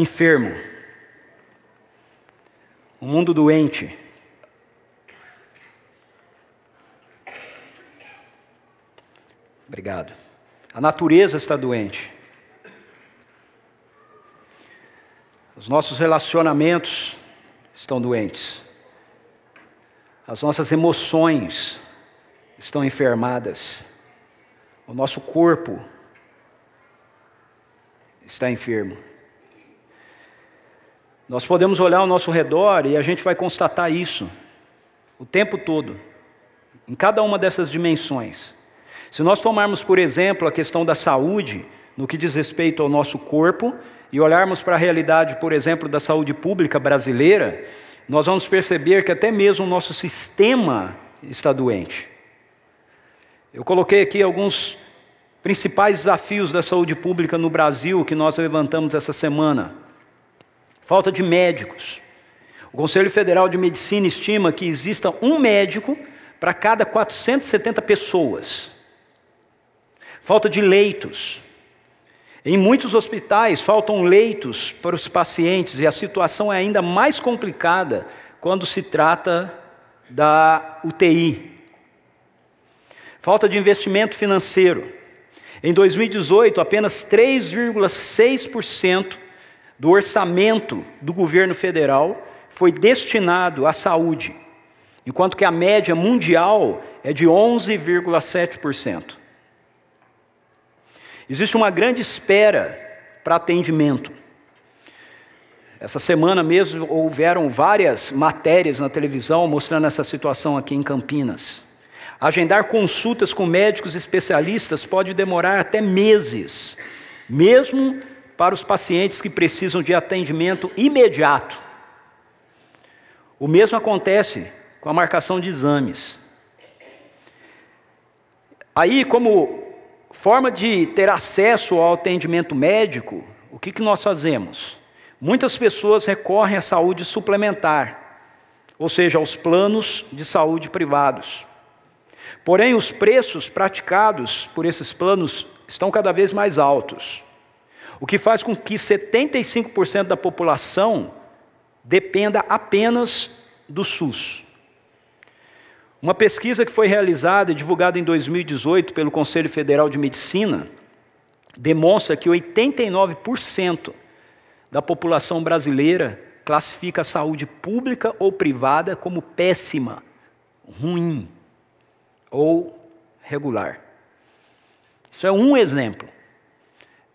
enfermo, um mundo doente. Obrigado. A natureza está doente. Os nossos relacionamentos estão doentes. As nossas emoções estão enfermadas. O nosso corpo está enfermo. Nós podemos olhar ao nosso redor e a gente vai constatar isso o tempo todo, em cada uma dessas dimensões. Se nós tomarmos, por exemplo, a questão da saúde, no que diz respeito ao nosso corpo, e olharmos para a realidade, por exemplo, da saúde pública brasileira, nós vamos perceber que até mesmo o nosso sistema está doente. Eu coloquei aqui alguns principais desafios da saúde pública no Brasil que nós levantamos essa semana. Falta de médicos. O Conselho Federal de Medicina estima que exista um médico para cada 470 pessoas. Falta de leitos. Em muitos hospitais faltam leitos para os pacientes e a situação é ainda mais complicada quando se trata da UTI. Falta de investimento financeiro. Em 2018, apenas 3,6% do orçamento do governo federal foi destinado à saúde, enquanto que a média mundial é de 11,7%. Existe uma grande espera para atendimento. Essa semana mesmo houveram várias matérias na televisão mostrando essa situação aqui em Campinas. Agendar consultas com médicos especialistas pode demorar até meses, mesmo para os pacientes que precisam de atendimento imediato. O mesmo acontece com a marcação de exames. Aí, como forma de ter acesso ao atendimento médico, o que nós fazemos? Muitas pessoas recorrem à saúde suplementar, ou seja, aos planos de saúde privados. Porém, os preços praticados por esses planos estão cada vez mais altos, o que faz com que 75% da população dependa apenas do SUS. Uma pesquisa que foi realizada e divulgada em 2018 pelo Conselho Federal de Medicina demonstra que 89% da população brasileira classifica a saúde pública ou privada como péssima, ruim ou regular. Isso é um exemplo.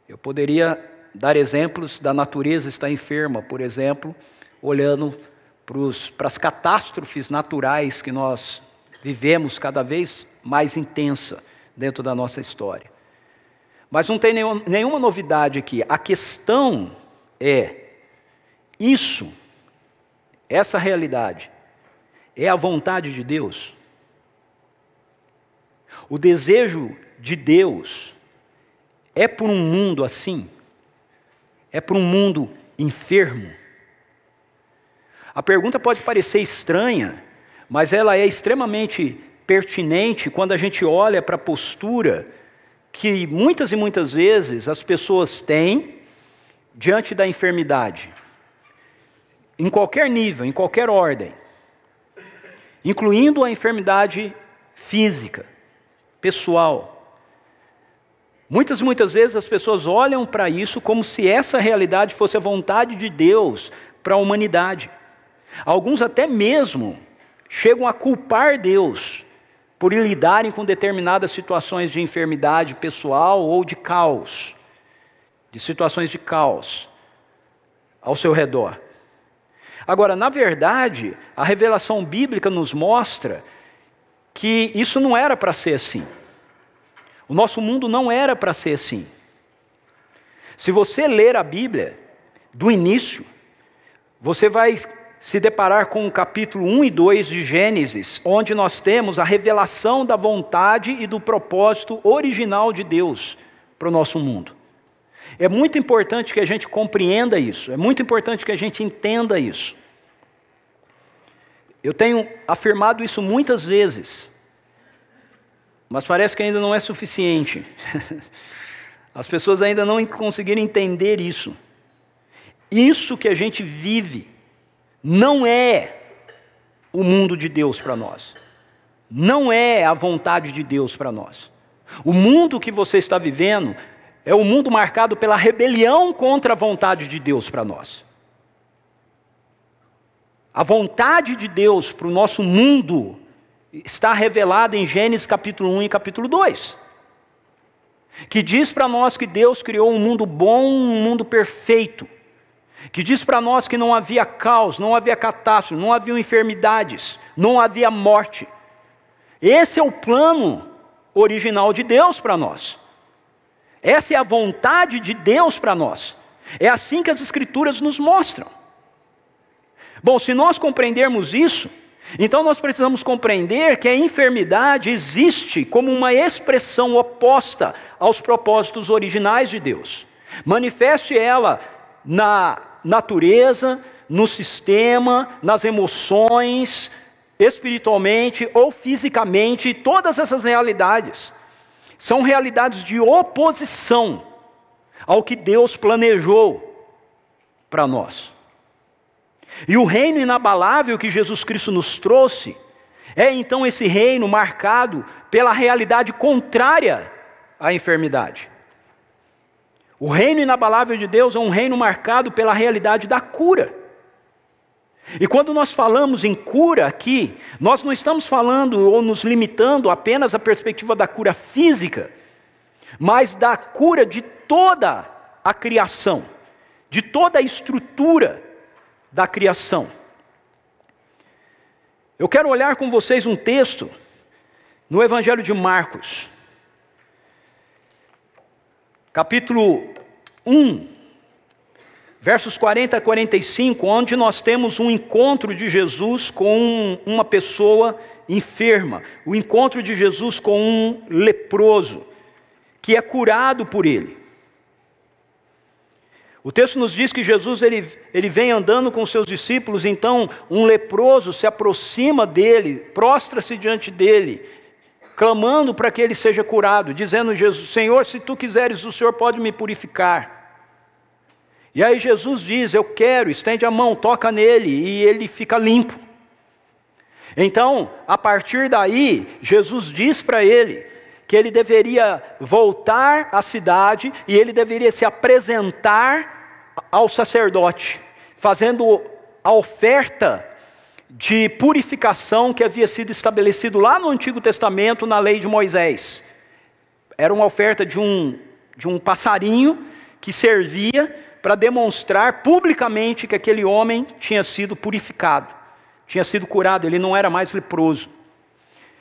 Eu poderia dar exemplos da natureza estar enferma, por exemplo, olhando para as catástrofes naturais que nós vivemos cada vez mais intensa dentro da nossa história. Mas não tem nenhuma novidade aqui. A questão é, essa realidade, é a vontade de Deus? O desejo de Deus é por um mundo assim? É por um mundo enfermo? A pergunta pode parecer estranha, mas ela é extremamente pertinente quando a gente olha para a postura que muitas e muitas vezes as pessoas têm diante da enfermidade, em qualquer nível, em qualquer ordem, incluindo a enfermidade física, pessoal. Muitas vezes as pessoas olham para isso como se essa realidade fosse a vontade de Deus para a humanidade. Alguns até mesmo chegam a culpar Deus por lidarem com determinadas situações de enfermidade pessoal ou de caos, de situações de caos ao seu redor. Agora, na verdade, a revelação bíblica nos mostra que isso não era para ser assim. O nosso mundo não era para ser assim. Se você ler a Bíblia do início, você vai se deparar com o capítulo 1 e 2 de Gênesis, onde nós temos a revelação da vontade e do propósito original de Deus para o nosso mundo. É muito importante que a gente compreenda isso, é muito importante que a gente entenda isso. Eu tenho afirmado isso muitas vezes, mas parece que ainda não é suficiente. As pessoas ainda não conseguiram entender isso. Isso que a gente vive não é o mundo de Deus para nós. Não é a vontade de Deus para nós. O mundo que você está vivendo é um mundo marcado pela rebelião contra a vontade de Deus para nós. A vontade de Deus para o nosso mundo está revelada em Gênesis capítulo 1 e capítulo 2. Que diz para nós que Deus criou um mundo bom, um mundo perfeito. Que diz para nós que não havia caos, não havia catástrofe, não havia enfermidades, não havia morte. Esse é o plano original de Deus para nós. Essa é a vontade de Deus para nós. É assim que as Escrituras nos mostram. Bom, se nós compreendermos isso, então nós precisamos compreender que a enfermidade existe como uma expressão oposta aos propósitos originais de Deus. Manifeste ela na natureza, no sistema, nas emoções, espiritualmente ou fisicamente, todas essas realidades são realidades de oposição ao que Deus planejou para nós. E o reino inabalável que Jesus Cristo nos trouxe é então esse reino marcado pela realidade contrária à enfermidade. O reino inabalável de Deus é um reino marcado pela realidade da cura. E quando nós falamos em cura aqui, nós não estamos falando ou nos limitando apenas à perspectiva da cura física, mas da cura de toda a criação, de toda a estrutura da criação. Eu quero olhar com vocês um texto no Evangelho de Marcos, capítulo 1, versos 40 a 45, onde nós temos um encontro de Jesus com uma pessoa enferma, o encontro de Jesus com um leproso, que é curado por ele. O texto nos diz que Jesus ele vem andando com seus discípulos, então um leproso se aproxima dele, prostra-se diante dele, clamando para que ele seja curado, dizendo: Jesus, Senhor, se tu quiseres, o Senhor pode me purificar. E aí Jesus diz: eu quero, estende a mão, toca nele, e ele fica limpo. Então, a partir daí, Jesus diz para ele que ele deveria voltar à cidade e ele deveria se apresentar ao sacerdote, fazendo a oferta de purificação que havia sido estabelecido lá no Antigo Testamento, na lei de Moisés. Era uma oferta de um passarinho que servia para demonstrar publicamente que aquele homem tinha sido purificado, tinha sido curado, ele não era mais leproso.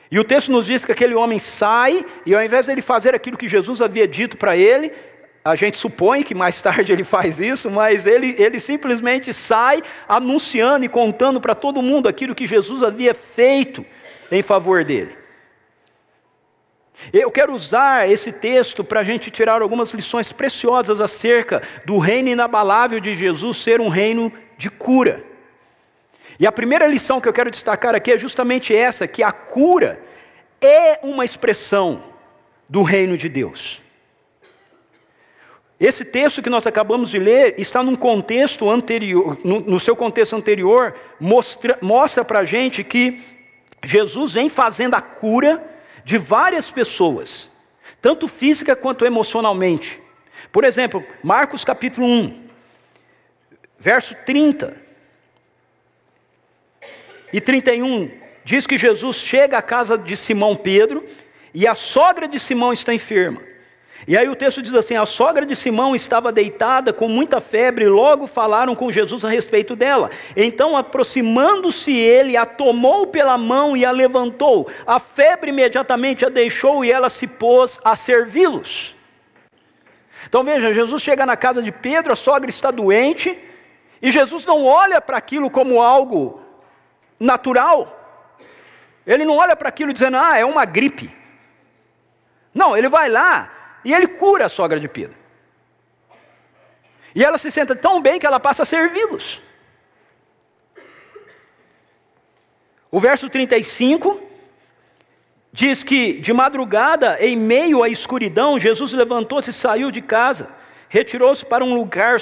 E o texto nos diz que aquele homem sai, e ao invés de ele fazer aquilo que Jesus havia dito para ele, a gente supõe que mais tarde ele faz isso, mas ele simplesmente sai anunciando e contando para todo mundo aquilo que Jesus havia feito em favor dele. Eu quero usar esse texto para a gente tirar algumas lições preciosas acerca do reino inabalável de Jesus ser um reino de cura. E a primeira lição que eu quero destacar aqui é justamente essa, que a cura é uma expressão do reino de Deus. Esse texto que nós acabamos de ler está num contexto anterior, no seu contexto anterior, mostra para a gente que Jesus vem fazendo a cura de várias pessoas, tanto física quanto emocionalmente. Por exemplo, Marcos capítulo 1, verso 30 e 31, diz que Jesus chega à casa de Simão Pedro e a sogra de Simão está enferma. E aí o texto diz assim: a sogra de Simão estava deitada com muita febre, e logo falaram com Jesus a respeito dela. Então, aproximando-se ele, a tomou pela mão e a levantou. A febre imediatamente a deixou e ela se pôs a servi-los. Então veja, Jesus chega na casa de Pedro, a sogra está doente, e Jesus não olha para aquilo como algo natural. Ele não olha para aquilo dizendo: é uma gripe. Não, ele vai lá e ele cura a sogra de Pedro. E ela se senta tão bem que ela passa a servi-los. O verso 35 diz que de madrugada, em meio à escuridão, Jesus levantou-se e saiu de casa. retirou-se para um lugar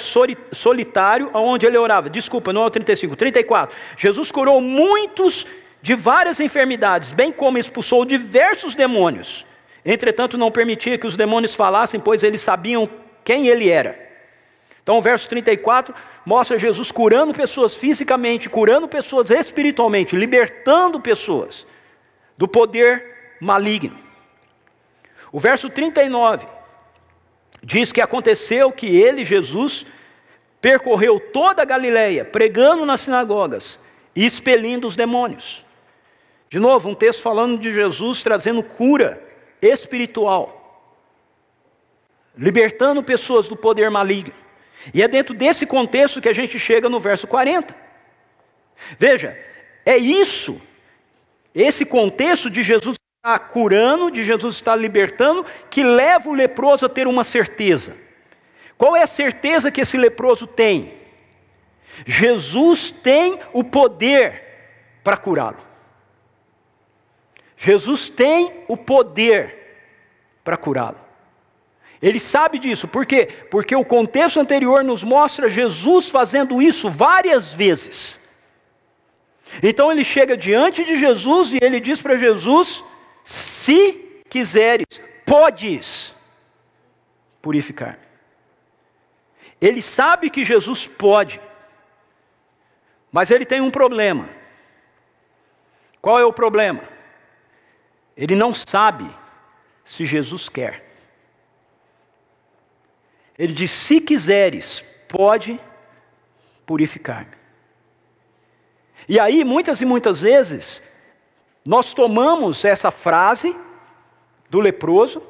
solitário, onde ele orava. Desculpa, não é o 35, 34. Jesus curou muitos de várias enfermidades, bem como expulsou diversos demônios. Entretanto, não permitia que os demônios falassem, pois eles sabiam quem ele era. Então o verso 34 mostra Jesus curando pessoas fisicamente, curando pessoas espiritualmente, libertando pessoas do poder maligno. O verso 39 diz que aconteceu que ele, Jesus, percorreu toda a Galileia, pregando nas sinagogas e expelindo os demônios. De novo, um texto falando de Jesus trazendo cura espiritual, libertando pessoas do poder maligno. E é dentro desse contexto que a gente chega no verso 40. Veja, é isso, esse contexto de Jesus estar curando, de Jesus estar libertando, que leva o leproso a ter uma certeza. Qual é a certeza que esse leproso tem? Jesus tem o poder para curá-lo. Jesus tem o poder para curá-lo. Ele sabe disso, por quê? Porque o contexto anterior nos mostra Jesus fazendo isso várias vezes. Então ele chega diante de Jesus e ele diz para Jesus: se quiseres, podes purificar. Ele sabe que Jesus pode, mas ele tem um problema. Qual é o problema? Ele não sabe se Jesus quer. Ele diz: se quiseres, pode purificar. E aí, muitas e muitas vezes, nós tomamos essa frase do leproso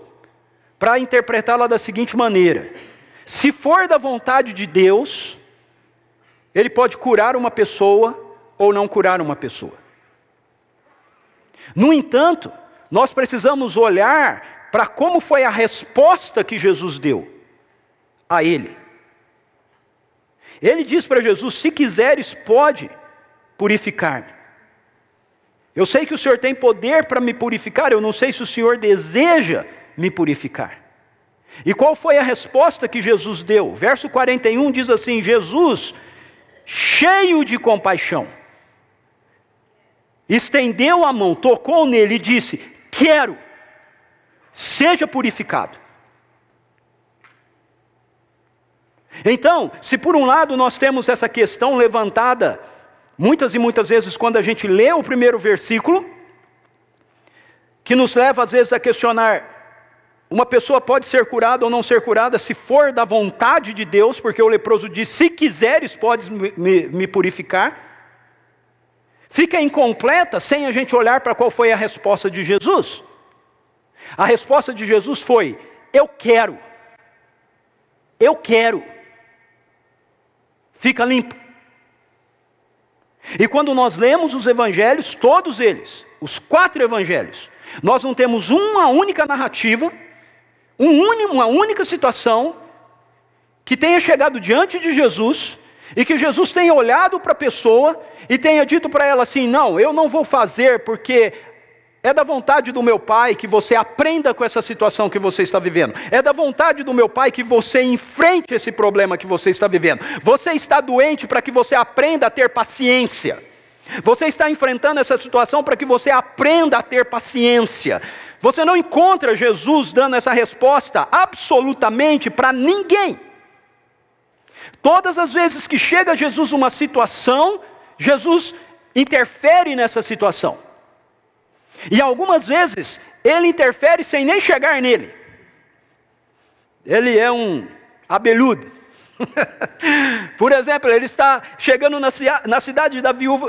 para interpretá-la da seguinte maneira: se for da vontade de Deus, Ele pode curar uma pessoa ou não curar uma pessoa. No entanto, nós precisamos olhar para como foi a resposta que Jesus deu a ele. Ele diz para Jesus: se quiseres, pode purificar-me. Eu sei que o Senhor tem poder para me purificar, eu não sei se o Senhor deseja me purificar. E qual foi a resposta que Jesus deu? Verso 41 diz assim: Jesus, cheio de compaixão, estendeu a mão, tocou nele e disse: quero, seja purificado. Então, se por um lado nós temos essa questão levantada muitas e muitas vezes quando a gente lê o primeiro versículo, que nos leva às vezes a questionar: uma pessoa pode ser curada ou não ser curada se for da vontade de Deus, porque o leproso diz: se quiseres, podes me purificar. Fica incompleta sem a gente olhar para qual foi a resposta de Jesus. A resposta de Jesus foi: eu quero. Eu quero. Fica limpo. E quando nós lemos os evangelhos, todos eles, os 4 evangelhos, nós não temos uma única narrativa, uma única situação que tenha chegado diante de Jesus e que Jesus tenha olhado para a pessoa e tenha dito para ela assim: não, eu não vou fazer porque é da vontade do meu Pai que você aprenda com essa situação que você está vivendo. É da vontade do meu Pai que você enfrente esse problema que você está vivendo. Você está doente para que você aprenda a ter paciência. Você está enfrentando essa situação para que você aprenda a ter paciência. Você não encontra Jesus dando essa resposta absolutamente para ninguém. Todas as vezes que chega a Jesus uma situação, Jesus interfere nessa situação. E algumas vezes, ele interfere sem nem chegar nele. Ele é um abelhudo. Por exemplo, ele está chegando na cidade da viúva,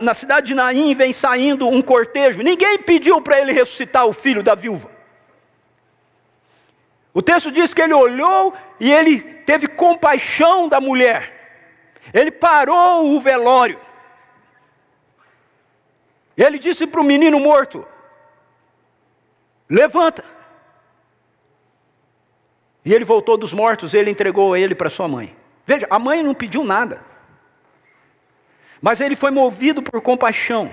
na cidade de Naim, vem saindo um cortejo. Ninguém pediu para ele ressuscitar o filho da viúva. O texto diz que ele olhou e ele teve compaixão da mulher. Ele parou o velório. Ele disse para o menino morto: levanta. E ele voltou dos mortos, ele entregou ele para sua mãe. Veja, a mãe não pediu nada. Mas ele foi movido por compaixão.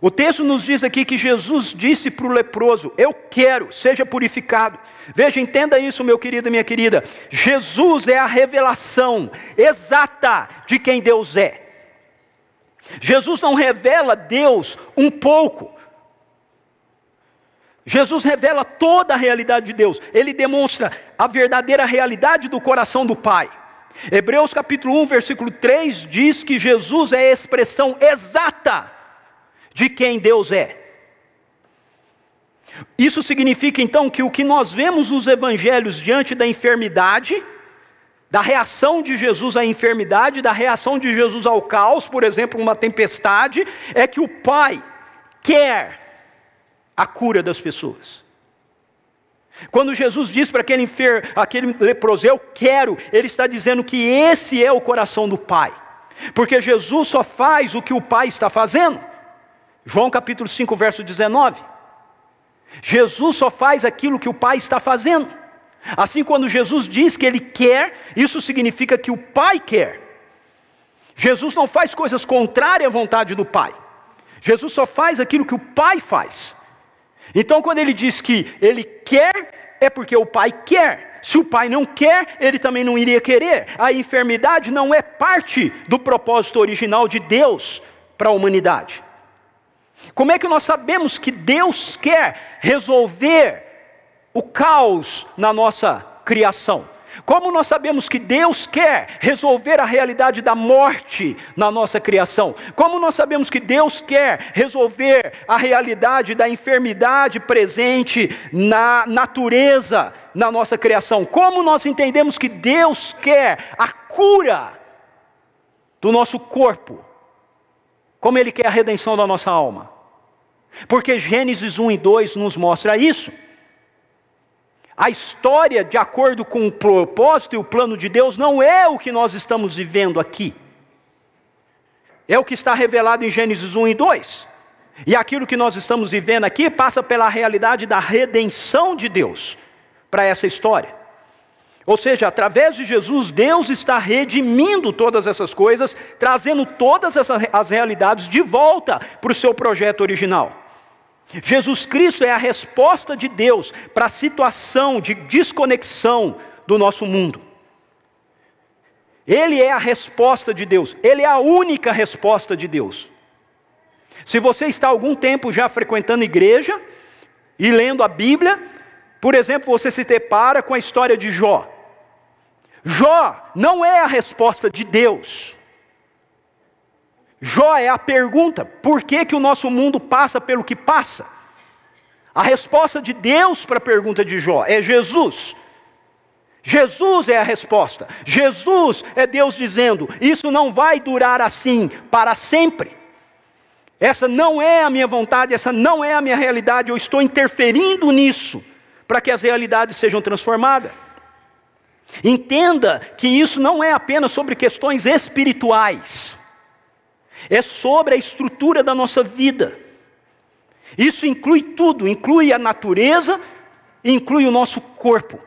O texto nos diz aqui que Jesus disse para o leproso: eu quero, seja purificado. Veja, entenda isso, meu querido e minha querida. Jesus é a revelação exata de quem Deus é. Jesus não revela Deus um pouco. Jesus revela toda a realidade de Deus. Ele demonstra a verdadeira realidade do coração do Pai. Hebreus capítulo 1, versículo 3 diz que Jesus é a expressão exata de quem Deus é. Isso significa então que o que nós vemos nos evangelhos diante da enfermidade, da reação de Jesus à enfermidade, da reação de Jesus ao caos, por exemplo, uma tempestade, é que o Pai quer a cura das pessoas. Quando Jesus diz para aquele leproso: eu quero, ele está dizendo que esse é o coração do Pai, porque Jesus só faz o que o Pai está fazendo. João capítulo 5, verso 19. Jesus só faz aquilo que o Pai está fazendo. Assim, quando Jesus diz que Ele quer, isso significa que o Pai quer. Jesus não faz coisas contrárias à vontade do Pai. Jesus só faz aquilo que o Pai faz. Então, quando Ele diz que Ele quer, é porque o Pai quer. Se o Pai não quer, Ele também não iria querer. A enfermidade não é parte do propósito original de Deus para a humanidade. Como é que nós sabemos que Deus quer resolver o caos na nossa criação? Como nós sabemos que Deus quer resolver a realidade da morte na nossa criação? Como nós sabemos que Deus quer resolver a realidade da enfermidade presente na natureza na nossa criação? Como nós entendemos que Deus quer a cura do nosso corpo? Como Ele quer a redenção da nossa alma? Porque Gênesis 1 e 2 nos mostra isso. A história, de acordo com o propósito e o plano de Deus, não é o que nós estamos vivendo aqui. É o que está revelado em Gênesis 1 e 2. E aquilo que nós estamos vivendo aqui passa pela realidade da redenção de Deus para essa história. Ou seja, através de Jesus, Deus está redimindo todas essas coisas, trazendo todas as realidades de volta para o seu projeto original. Jesus Cristo é a resposta de Deus para a situação de desconexão do nosso mundo. Ele é a resposta de Deus, Ele é a única resposta de Deus. Se você está há algum tempo já frequentando igreja e lendo a Bíblia, por exemplo, você se depara com a história de Jó. Jó não é a resposta de Deus. Jó é a pergunta: por que o nosso mundo passa pelo que passa? A resposta de Deus para a pergunta de Jó é Jesus. Jesus é a resposta. Jesus é Deus dizendo: isso não vai durar assim para sempre. Essa não é a minha vontade, essa não é a minha realidade, eu estou interferindo nisso para que as realidades sejam transformadas. Entenda que isso não é apenas sobre questões espirituais. É sobre a estrutura da nossa vida. Isso inclui tudo, inclui a natureza, inclui o nosso corpo.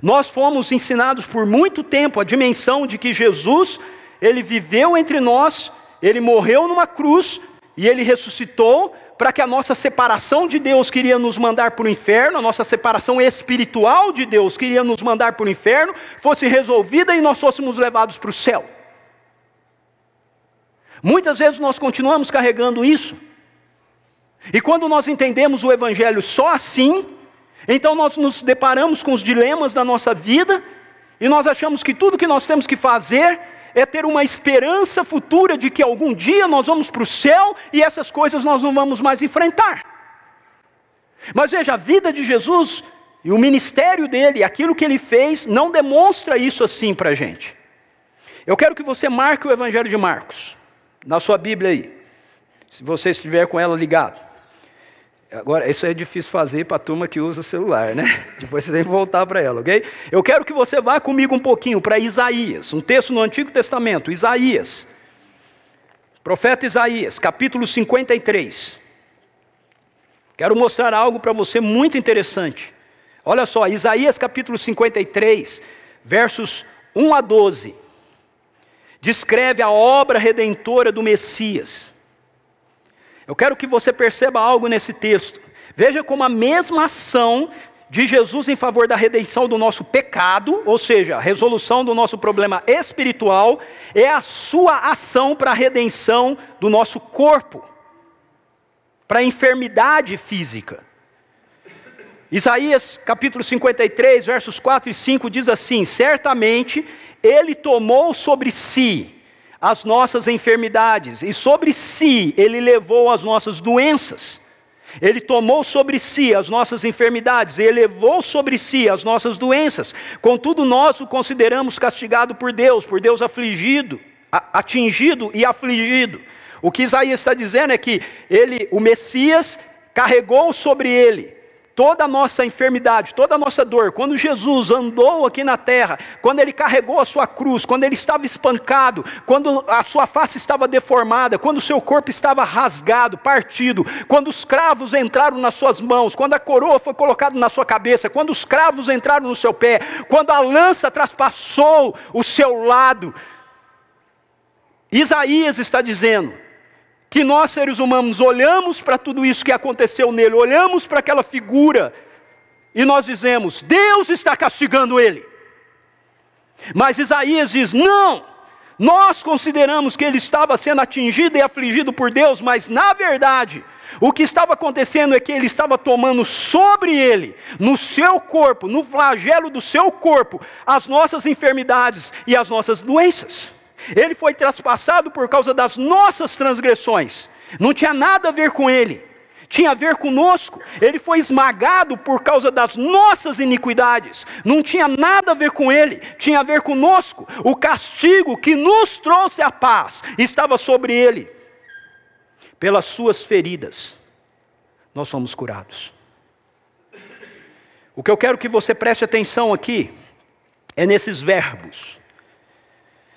Nós fomos ensinados por muito tempo a dimensão de que Jesus, Ele viveu entre nós, Ele morreu numa cruz e Ele ressuscitou para que a nossa separação de Deus queria nos mandar para o inferno, a nossa separação espiritual de Deus queria nos mandar para o inferno, fosse resolvida e nós fôssemos levados para o céu. Muitas vezes nós continuamos carregando isso. E quando nós entendemos o Evangelho só assim, então nós nos deparamos com os dilemas da nossa vida, e nós achamos que tudo que nós temos que fazer é ter uma esperança futura de que algum dia nós vamos para o céu, e essas coisas nós não vamos mais enfrentar. Mas veja, a vida de Jesus, e o ministério dele, aquilo que ele fez, não demonstra isso assim para a gente. Eu quero que você marque o Evangelho de Marcos na sua Bíblia aí, se você estiver com ela ligado. Agora, isso é difícil fazer para a turma que usa o celular, né? Depois você tem que voltar para ela, ok? Eu quero que você vá comigo um pouquinho para Isaías, um texto no Antigo Testamento, Isaías. Profeta Isaías, capítulo 53. Quero mostrar algo para você muito interessante. Olha só, Isaías capítulo 53, versos 1 a 12. Descreve a obra redentora do Messias. Eu quero que você perceba algo nesse texto. Veja como a mesma ação de Jesus em favor da redenção do nosso pecado, ou seja, a resolução do nosso problema espiritual, é a sua ação para a redenção do nosso corpo, para a enfermidade física. Isaías capítulo 53, versos 4 e 5 diz assim: certamente Ele tomou sobre si as nossas enfermidades, e sobre si Ele levou as nossas doenças. Ele tomou sobre si as nossas enfermidades, Ele levou sobre si as nossas doenças. Contudo, nós o consideramos castigado por Deus afligido, atingido e afligido. O que Isaías está dizendo é que Ele, o Messias, carregou sobre Ele toda a nossa enfermidade, toda a nossa dor. Quando Jesus andou aqui na terra, quando Ele carregou a sua cruz, quando Ele estava espancado, quando a sua face estava deformada, quando o seu corpo estava rasgado, partido, quando os cravos entraram nas suas mãos, quando a coroa foi colocada na sua cabeça, quando os cravos entraram no seu pé, quando a lança traspassou o seu lado, Isaías está dizendo que nós seres humanos olhamos para tudo isso que aconteceu nele, olhamos para aquela figura e nós dizemos: Deus está castigando ele. Mas Isaías diz: não, nós consideramos que ele estava sendo atingido e afligido por Deus, mas na verdade o que estava acontecendo é que ele estava tomando sobre ele, no seu corpo, no flagelo do seu corpo, as nossas enfermidades e as nossas doenças. Ele foi traspassado por causa das nossas transgressões. Não tinha nada a ver com ele, tinha a ver conosco. Ele foi esmagado por causa das nossas iniquidades. Não tinha nada a ver com ele, tinha a ver conosco. O castigo que nos trouxe a paz estava sobre ele. Pelas suas feridas nós somos curados. O que eu quero que você preste atenção aqui é nesses verbos.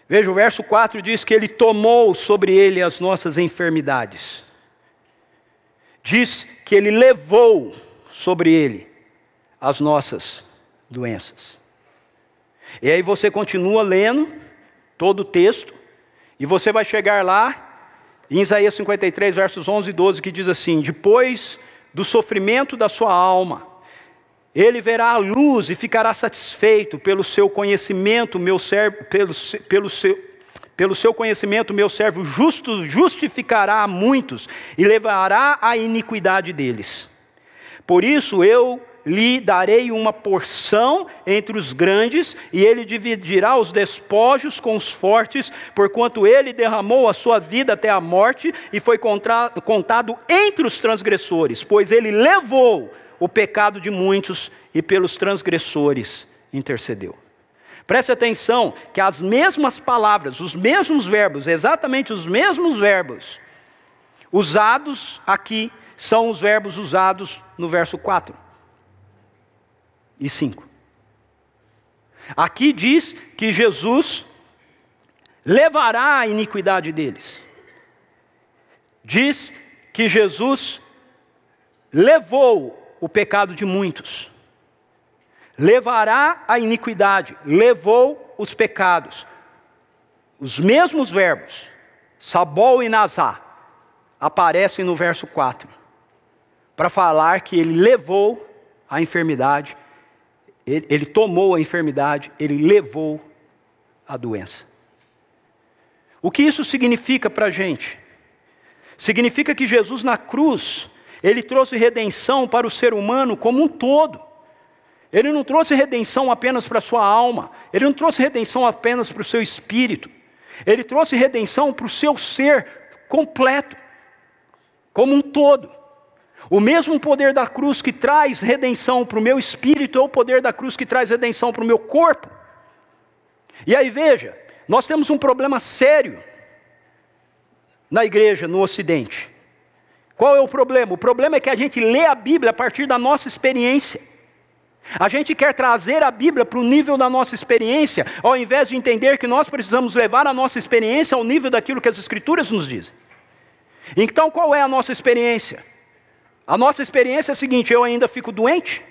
Veja, o verso 4 diz que Ele tomou sobre Ele as nossas enfermidades. Diz que Ele levou sobre Ele as nossas doenças. E aí você continua lendo todo o texto, e você vai chegar lá, em Isaías 53, versos 11 e 12, que diz assim: depois do sofrimento da sua alma, Ele verá a luz e ficará satisfeito. Pelo seu conhecimento, pelo seu conhecimento, meu servo justo justificará a muitos e levará a iniquidade deles. Por isso eu lhe darei uma porção entre os grandes, e ele dividirá os despojos com os fortes, porquanto ele derramou a sua vida até a morte e foi contado entre os transgressores, pois ele levou o pecado de muitos e pelos transgressores intercedeu. Preste atenção que as mesmas palavras, os mesmos verbos, exatamente os mesmos verbos usados aqui, são os verbos usados no verso 4 e 5. Aqui diz que Jesus levará a iniquidade deles. Diz que Jesus levou o pecado de muitos, levará a iniquidade, levou os pecados. Os mesmos verbos, Sabol e Nazá, aparecem no verso 4, para falar que ele levou a enfermidade, ele tomou a enfermidade, ele levou a doença. O que isso significa para a gente? Significa que Jesus na cruz, Ele trouxe redenção para o ser humano como um todo. Ele não trouxe redenção apenas para a sua alma. Ele não trouxe redenção apenas para o seu espírito. Ele trouxe redenção para o seu ser completo, como um todo. O mesmo poder da cruz que traz redenção para o meu espírito é o poder da cruz que traz redenção para o meu corpo. E aí veja, nós temos um problema sério na igreja no Ocidente. Qual é o problema? O problema é que a gente lê a Bíblia a partir da nossa experiência. A gente quer trazer a Bíblia para o nível da nossa experiência, ao invés de entender que nós precisamos levar a nossa experiência ao nível daquilo que as Escrituras nos dizem. Então qual é a nossa experiência? A nossa experiência é a seguinte: eu ainda fico doente?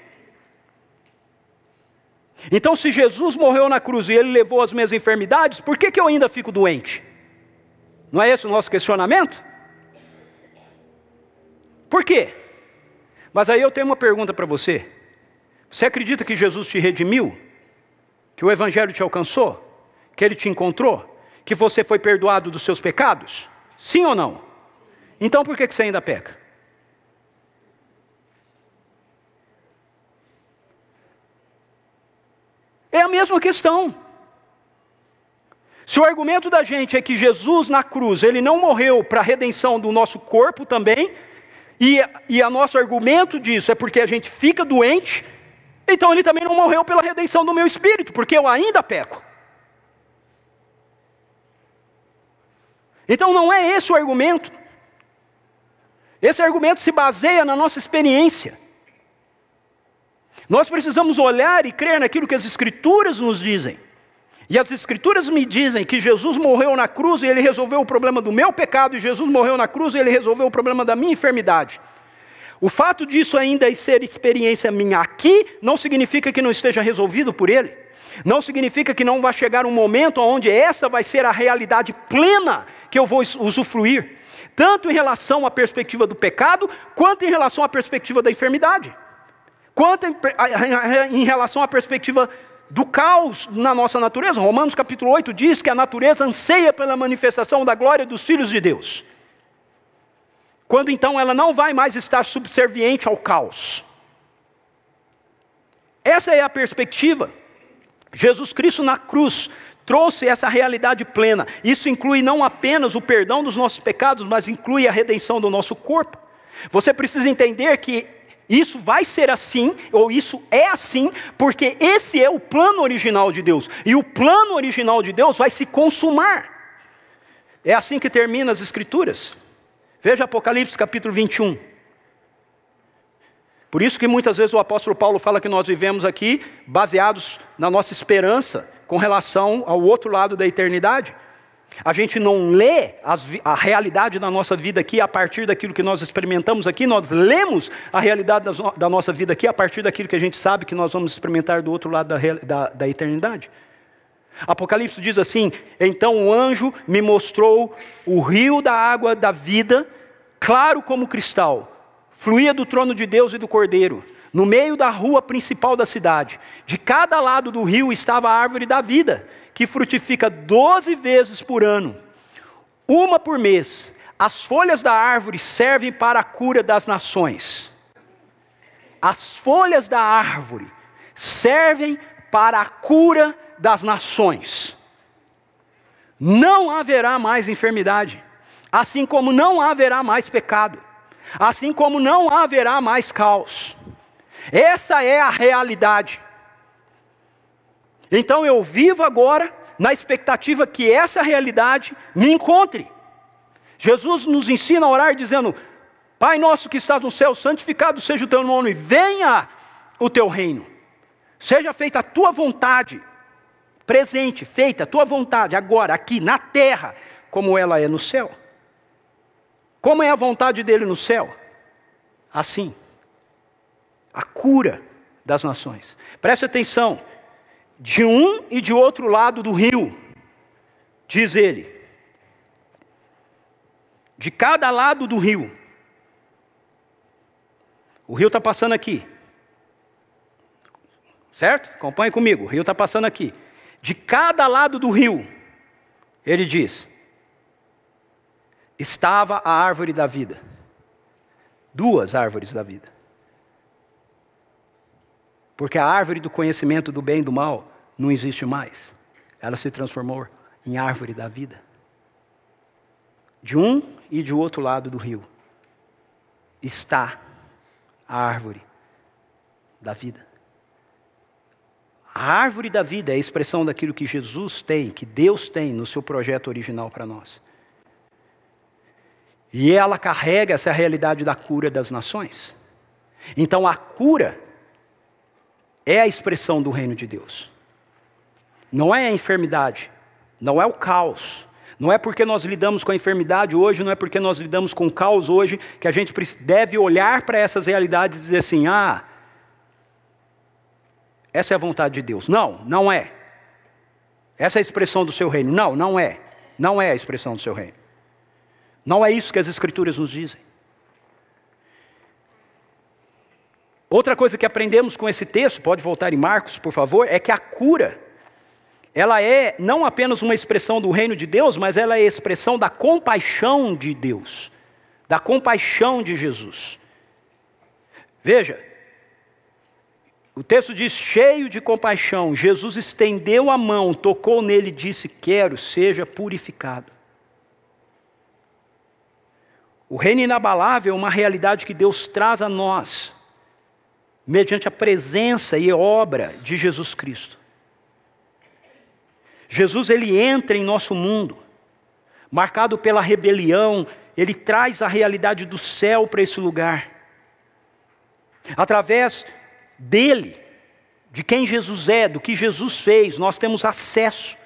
Então se Jesus morreu na cruz e Ele levou as minhas enfermidades, por que eu ainda fico doente? Não é esse o nosso questionamento? Por quê? Mas aí eu tenho uma pergunta para você. Você acredita que Jesus te redimiu? Que o Evangelho te alcançou? Que Ele te encontrou? Que você foi perdoado dos seus pecados? Sim ou não? Então por que você ainda peca? É a mesma questão. Se o argumento da gente é que Jesus na cruz, Ele não morreu para a redenção do nosso corpo também, e o nosso argumento disso é porque a gente fica doente, então Ele também não morreu pela redenção do meu espírito, porque eu ainda peco. Então não é esse o argumento. Esse argumento se baseia na nossa experiência. Nós precisamos olhar e crer naquilo que as Escrituras nos dizem. E as Escrituras me dizem que Jesus morreu na cruz e Ele resolveu o problema do meu pecado, e Jesus morreu na cruz e Ele resolveu o problema da minha enfermidade. O fato disso ainda ser experiência minha aqui, não significa que não esteja resolvido por Ele. Não significa que não vai chegar um momento onde essa vai ser a realidade plena que eu vou usufruir. Tanto em relação à perspectiva do pecado, quanto em relação à perspectiva da enfermidade. Quanto em relação à perspectiva do caos na nossa natureza. Romanos capítulo 8 diz que a natureza anseia pela manifestação da glória dos filhos de Deus. Quando então ela não vai mais estar subserviente ao caos. Essa é a perspectiva. Jesus Cristo na cruz trouxe essa realidade plena. Isso inclui não apenas o perdão dos nossos pecados, mas inclui a redenção do nosso corpo. Você precisa entender que isso vai ser assim, ou isso é assim, porque esse é o plano original de Deus. E o plano original de Deus vai se consumar. É assim que termina as Escrituras. Veja Apocalipse capítulo 21. Por isso que muitas vezes o apóstolo Paulo fala que nós vivemos aqui baseados na nossa esperança com relação ao outro lado da eternidade. A gente não lê a realidade da nossa vida aqui a partir daquilo que nós experimentamos aqui, nós lemos a realidade da nossa vida aqui a partir daquilo que a gente sabe que nós vamos experimentar do outro lado da eternidade. Apocalipse diz assim: então o anjo me mostrou o rio da água da vida, claro como cristal, fluía do trono de Deus e do Cordeiro, no meio da rua principal da cidade. De cada lado do rio estava a árvore da vida, que frutifica 12 vezes por ano, uma por mês. As folhas da árvore servem para a cura das nações. As folhas da árvore servem para a cura das nações. Não haverá mais enfermidade, assim como não haverá mais pecado, assim como não haverá mais caos. Essa é a realidade. Então eu vivo agora na expectativa que essa realidade me encontre. Jesus nos ensina a orar dizendo: Pai nosso que estás no céu, santificado seja o teu nome, venha o teu reino. Seja feita a tua vontade, presente, feita a tua vontade, agora, aqui na terra, como ela é no céu. Como é a vontade dele no céu? Assim. A cura das nações. Preste atenção. De um e de outro lado do rio, diz ele. De cada lado do rio. O rio está passando aqui. Certo? Acompanhe comigo. O rio está passando aqui. De cada lado do rio, ele diz, estava a árvore da vida. Duas árvores da vida. Porque a árvore do conhecimento do bem e do mal não existe mais. Ela se transformou em árvore da vida. De um e de outro lado do rio está a árvore da vida. A árvore da vida é a expressão daquilo que Jesus tem, que Deus tem no seu projeto original para nós. E ela carrega essa realidade da cura das nações. Então a cura é a expressão do reino de Deus. Não é a enfermidade, não é o caos. Não é porque nós lidamos com a enfermidade hoje, não é porque nós lidamos com o caos hoje, que a gente deve olhar para essas realidades e dizer assim: ah, essa é a vontade de Deus. Não, não é. Essa é a expressão do seu reino. Não, não é. Não é a expressão do seu reino. Não é isso que as Escrituras nos dizem. Outra coisa que aprendemos com esse texto, pode voltar em Marcos, por favor, é que a cura, ela é não apenas uma expressão do reino de Deus, mas ela é a expressão da compaixão de Deus, da compaixão de Jesus. Veja, o texto diz, cheio de compaixão, Jesus estendeu a mão, tocou nele e disse, quero, seja purificado. O reino inabalável é uma realidade que Deus traz a nós, mediante a presença e obra de Jesus Cristo. Jesus, ele entra em nosso mundo, marcado pela rebelião, ele traz a realidade do céu para esse lugar. Através dele, de quem Jesus é, do que Jesus fez, nós temos acesso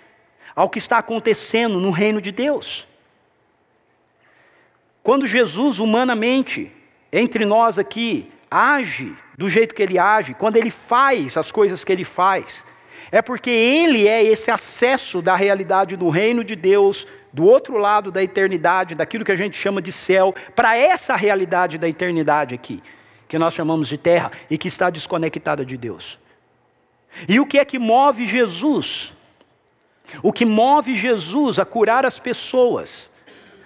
ao que está acontecendo no reino de Deus. Quando Jesus, humanamente, entre nós aqui, age do jeito que ele age, quando ele faz as coisas que ele faz, é porque ele é esse acesso da realidade do reino de Deus, do outro lado da eternidade, daquilo que a gente chama de céu, para essa realidade da eternidade aqui, que nós chamamos de terra e que está desconectada de Deus. E o que é que move Jesus? O que move Jesus a curar as pessoas,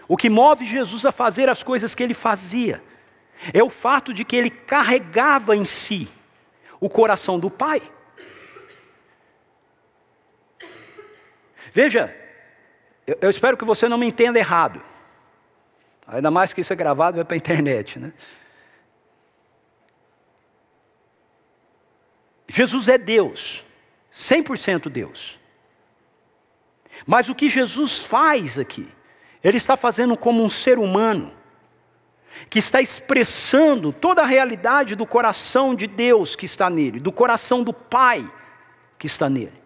o que move Jesus a fazer as coisas que ele fazia, é o fato de que ele carregava em si o coração do Pai. Veja, eu espero que você não me entenda errado. Ainda mais que isso é gravado, vai para a internet, né? Jesus é Deus, 100% Deus. Mas o que Jesus faz aqui, ele está fazendo como um ser humano, que está expressando toda a realidade do coração de Deus que está nele, do coração do Pai que está nele.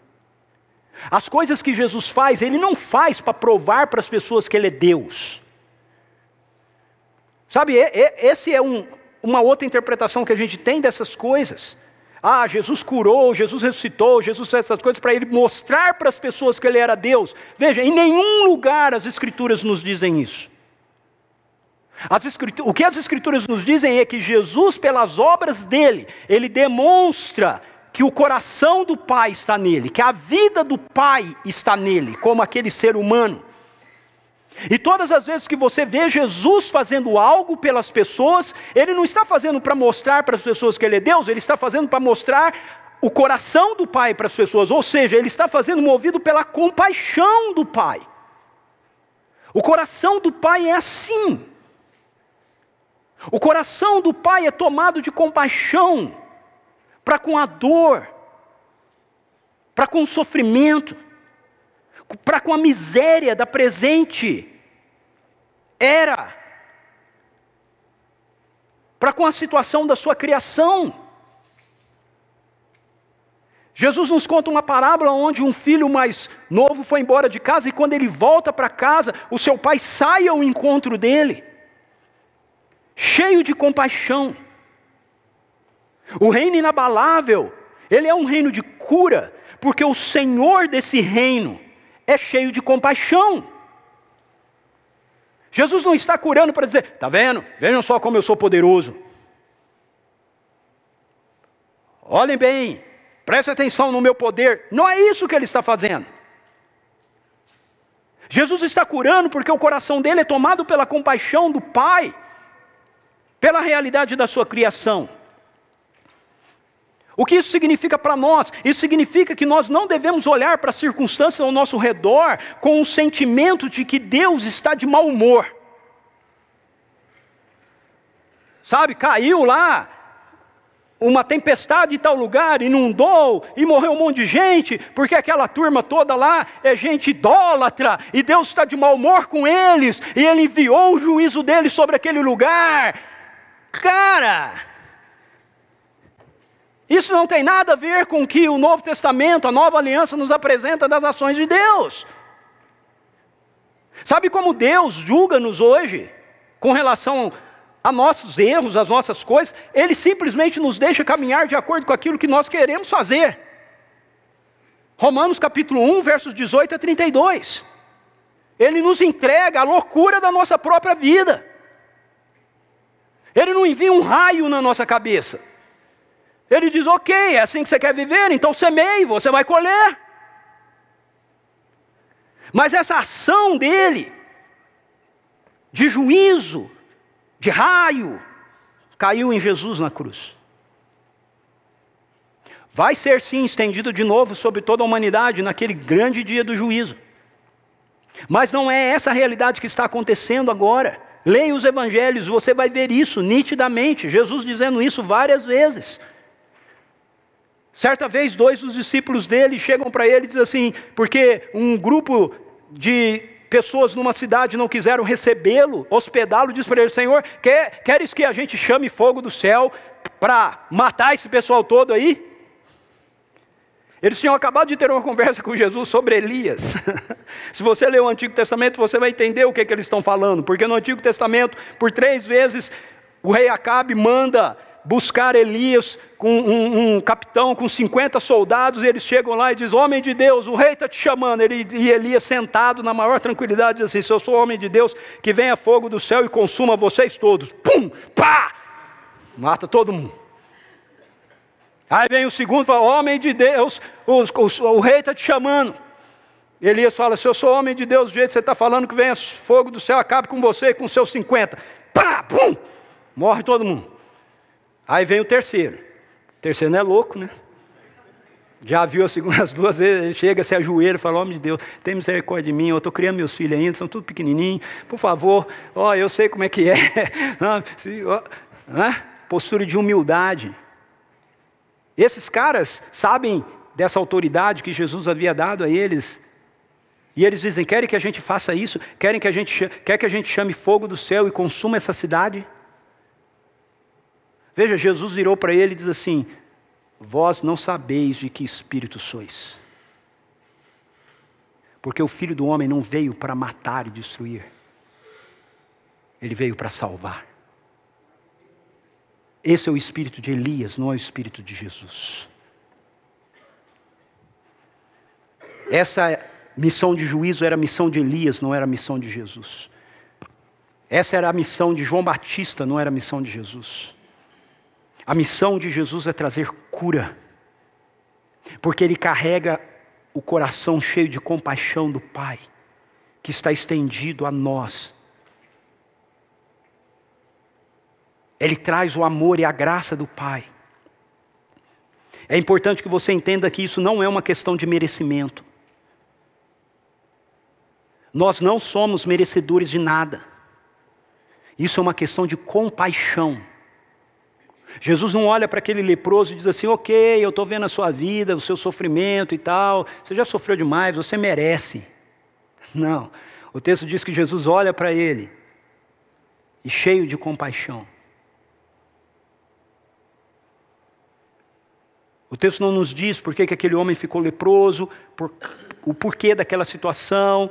As coisas que Jesus faz, ele não faz para provar para as pessoas que ele é Deus. Sabe, esse é uma outra interpretação que a gente tem dessas coisas. Ah, Jesus curou, Jesus ressuscitou, Jesus fez essas coisas para ele mostrar para as pessoas que ele era Deus. Veja, em nenhum lugar as Escrituras nos dizem isso. O que as Escrituras nos dizem é que Jesus, pelas obras dele, ele demonstra que o coração do Pai está nele, que a vida do Pai está nele, como aquele ser humano. E todas as vezes que você vê Jesus fazendo algo pelas pessoas, ele não está fazendo para mostrar para as pessoas que ele é Deus, ele está fazendo para mostrar o coração do Pai para as pessoas, ou seja, ele está fazendo movido pela compaixão do Pai. O coração do Pai é assim. O coração do Pai é tomado de compaixão para com a dor, para com o sofrimento, para com a miséria da presente era, para com a situação da sua criação. Jesus nos conta uma parábola onde um filho mais novo foi embora de casa e quando ele volta para casa, o seu pai sai ao encontro dele, cheio de compaixão. O reino inabalável, ele é um reino de cura, porque o Senhor desse reino é cheio de compaixão. Jesus não está curando para dizer, está vendo? Vejam só como eu sou poderoso. Olhem bem, prestem atenção no meu poder. Não é isso que ele está fazendo. Jesus está curando porque o coração dele é tomado pela compaixão do Pai, pela realidade da sua criação. O que isso significa para nós? Isso significa que nós não devemos olhar para as circunstâncias ao nosso redor com o sentimento de que Deus está de mau humor. Sabe, caiu lá uma tempestade em tal lugar, inundou e morreu um monte de gente, porque aquela turma toda lá é gente idólatra, e Deus está de mau humor com eles, e Ele enviou o juízo dele sobre aquele lugar. Cara, isso não tem nada a ver com o que o Novo Testamento, a Nova Aliança nos apresenta das ações de Deus. Sabe como Deus julga-nos hoje, com relação a nossos erros, às nossas coisas? Ele simplesmente nos deixa caminhar de acordo com aquilo que nós queremos fazer. Romanos capítulo 1, versos 18 a 32. Ele nos entrega a loucura da nossa própria vida. Ele não envia um raio na nossa cabeça. Ele diz, ok, é assim que você quer viver, então semeie, você vai colher. Mas essa ação dele, de juízo, de raio, caiu em Jesus na cruz. Vai ser sim estendido de novo sobre toda a humanidade naquele grande dia do juízo. Mas não é essa a realidade que está acontecendo agora. Leia os evangelhos, você vai ver isso nitidamente. Jesus dizendo isso várias vezes. Certa vez, 2 dos discípulos dele chegam para ele e dizem assim, porque um grupo de pessoas numa cidade não quiseram recebê-lo, hospedá-lo, diz para ele, Senhor, queres que a gente chame fogo do céu para matar esse pessoal todo aí? Eles tinham acabado de ter uma conversa com Jesus sobre Elias. Se você ler o Antigo Testamento, você vai entender o que eles estão falando. Porque no Antigo Testamento, por 3 vezes, o rei Acabe manda buscar Elias com um capitão com 50 soldados. E eles chegam lá e dizem, homem de Deus, o rei está te chamando. E Elias sentado na maior tranquilidade diz assim, se eu sou homem de Deus, que venha fogo do céu e consuma vocês todos. Pum, pá, mata todo mundo. Aí vem o segundo e fala, homem de Deus, o rei está te chamando. Elias fala, se eu sou homem de Deus, do jeito que você está falando, que venha fogo do céu, acabe com você e com seus 50. Pá, pum, morre todo mundo. Aí vem o terceiro. O terceiro não é louco, né? Já viu as 2 vezes, ele chega, se ajoelha e fala, homem de Deus, tem misericórdia de mim, eu estou criando meus filhos ainda, são tudo pequenininhos, por favor, eu sei como é que é. Postura de humildade. Esses caras sabem dessa autoridade que Jesus havia dado a eles. E eles dizem, querem que a gente faça isso? Quer que a gente chame fogo do céu e consuma essa cidade? Veja, Jesus virou para ele e diz assim, vós não sabeis de que espírito sois. Porque o Filho do Homem não veio para matar e destruir. Ele veio para salvar. Esse é o espírito de Elias, não é o espírito de Jesus. Essa missão de juízo era a missão de Elias, não era a missão de Jesus. Essa era a missão de João Batista, não era a missão de Jesus. A missão de Jesus é trazer cura. Porque ele carrega o coração cheio de compaixão do Pai, que está estendido a nós. Ele traz o amor e a graça do Pai. É importante que você entenda que isso não é uma questão de merecimento. Nós não somos merecedores de nada. Isso é uma questão de compaixão. Jesus não olha para aquele leproso e diz assim, ok, eu estou vendo a sua vida, o seu sofrimento e tal, você já sofreu demais, você merece. Não, o texto diz que Jesus olha para ele, e cheio de compaixão. O texto não nos diz por que aquele homem ficou leproso, o porquê daquela situação,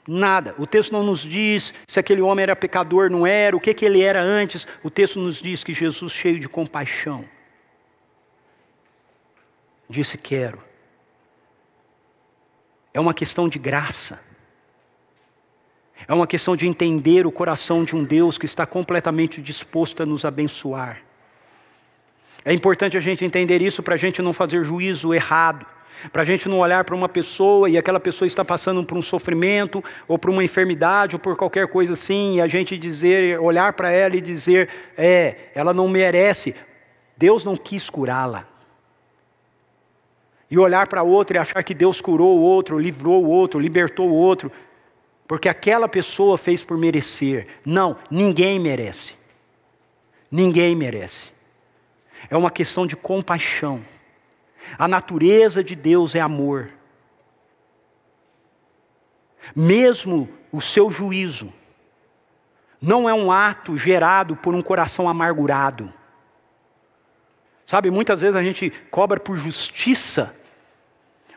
nada. O texto não nos diz se aquele homem era pecador, não era, o que ele era antes. O texto nos diz que Jesus, cheio de compaixão, disse, quero. É uma questão de graça. É uma questão de entender o coração de um Deus que está completamente disposto a nos abençoar. É importante a gente entender isso para a gente não fazer juízo errado. Para a gente não olhar para uma pessoa e aquela pessoa está passando por um sofrimento, ou por uma enfermidade, ou por qualquer coisa assim, e a gente olhar para ela e dizer, ela não merece. Deus não quis curá-la. E olhar para outra e achar que Deus curou o outro, livrou o outro, libertou o outro, porque aquela pessoa fez por merecer. Não, ninguém merece. Ninguém merece. É uma questão de compaixão. A natureza de Deus é amor. Mesmo o seu juízo não é um ato gerado por um coração amargurado. Sabe, muitas vezes a gente cobra por justiça,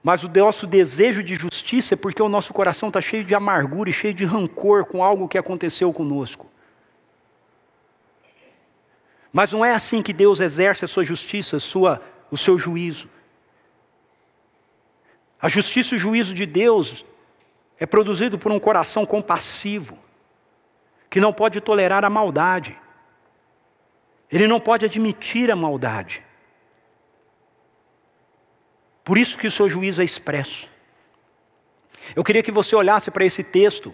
mas o nosso desejo de justiça é porque o nosso coração está cheio de amargura e cheio de rancor com algo que aconteceu conosco. Mas não é assim que Deus exerce a sua justiça, o seu juízo. A justiça e o juízo de Deus é produzido por um coração compassivo, que não pode tolerar a maldade. Ele não pode admitir a maldade. Por isso que o seu juízo é expresso. Eu queria que você olhasse para esse texto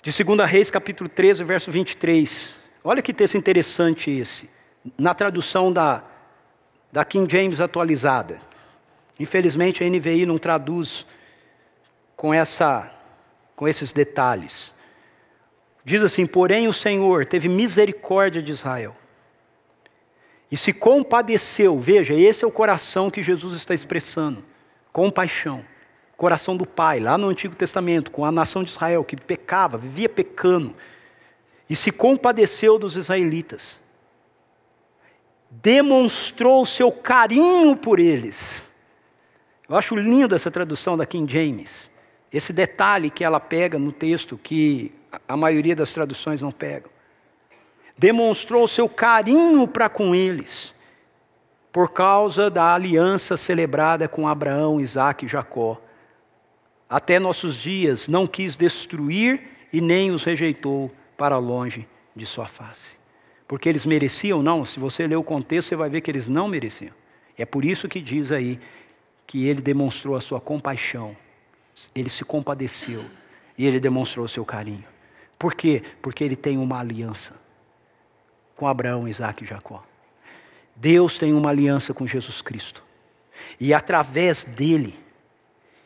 de 2 Reis, capítulo 13, verso 23. Olha que texto interessante esse, na tradução da King James atualizada. Infelizmente a NVI não traduz com esses detalhes. Diz assim: porém o Senhor teve misericórdia de Israel e se compadeceu. Veja, esse é o coração que Jesus está expressando. Compaixão. Coração do Pai, lá no Antigo Testamento, com a nação de Israel, que pecava, vivia pecando. E se compadeceu dos israelitas. Demonstrou o seu carinho por eles. Eu acho linda essa tradução da King James. Esse detalhe que ela pega no texto, que a maioria das traduções não pegam. Demonstrou o seu carinho para com eles, por causa da aliança celebrada com Abraão, Isaque e Jacó. Até nossos dias não quis destruir e nem os rejeitou para longe de sua face. Porque eles mereciam? Não. Se você ler o contexto, você vai ver que eles não mereciam. É por isso que diz aí que ele demonstrou a sua compaixão. Ele se compadeceu e ele demonstrou o seu carinho. Por quê? Porque ele tem uma aliança com Abraão, Isaque e Jacó. Deus tem uma aliança com Jesus Cristo. E através dele,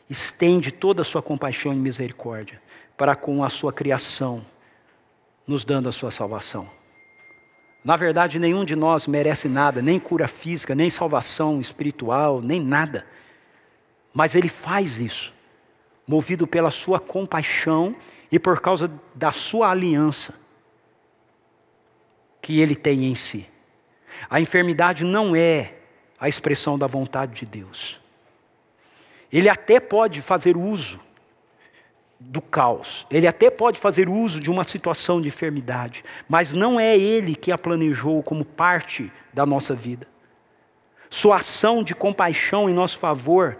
estende toda a sua compaixão e misericórdia para com a sua criação, nos dando a sua salvação. Na verdade, nenhum de nós merece nada, nem cura física, nem salvação espiritual, nem nada. Mas ele faz isso, movido pela sua compaixão e por causa da sua aliança que ele tem em si. A enfermidade não é a expressão da vontade de Deus. Ele até pode fazer uso do caos. Ele até pode fazer uso de uma situação de enfermidade. Mas não é ele que a planejou como parte da nossa vida. Sua ação de compaixão em nosso favor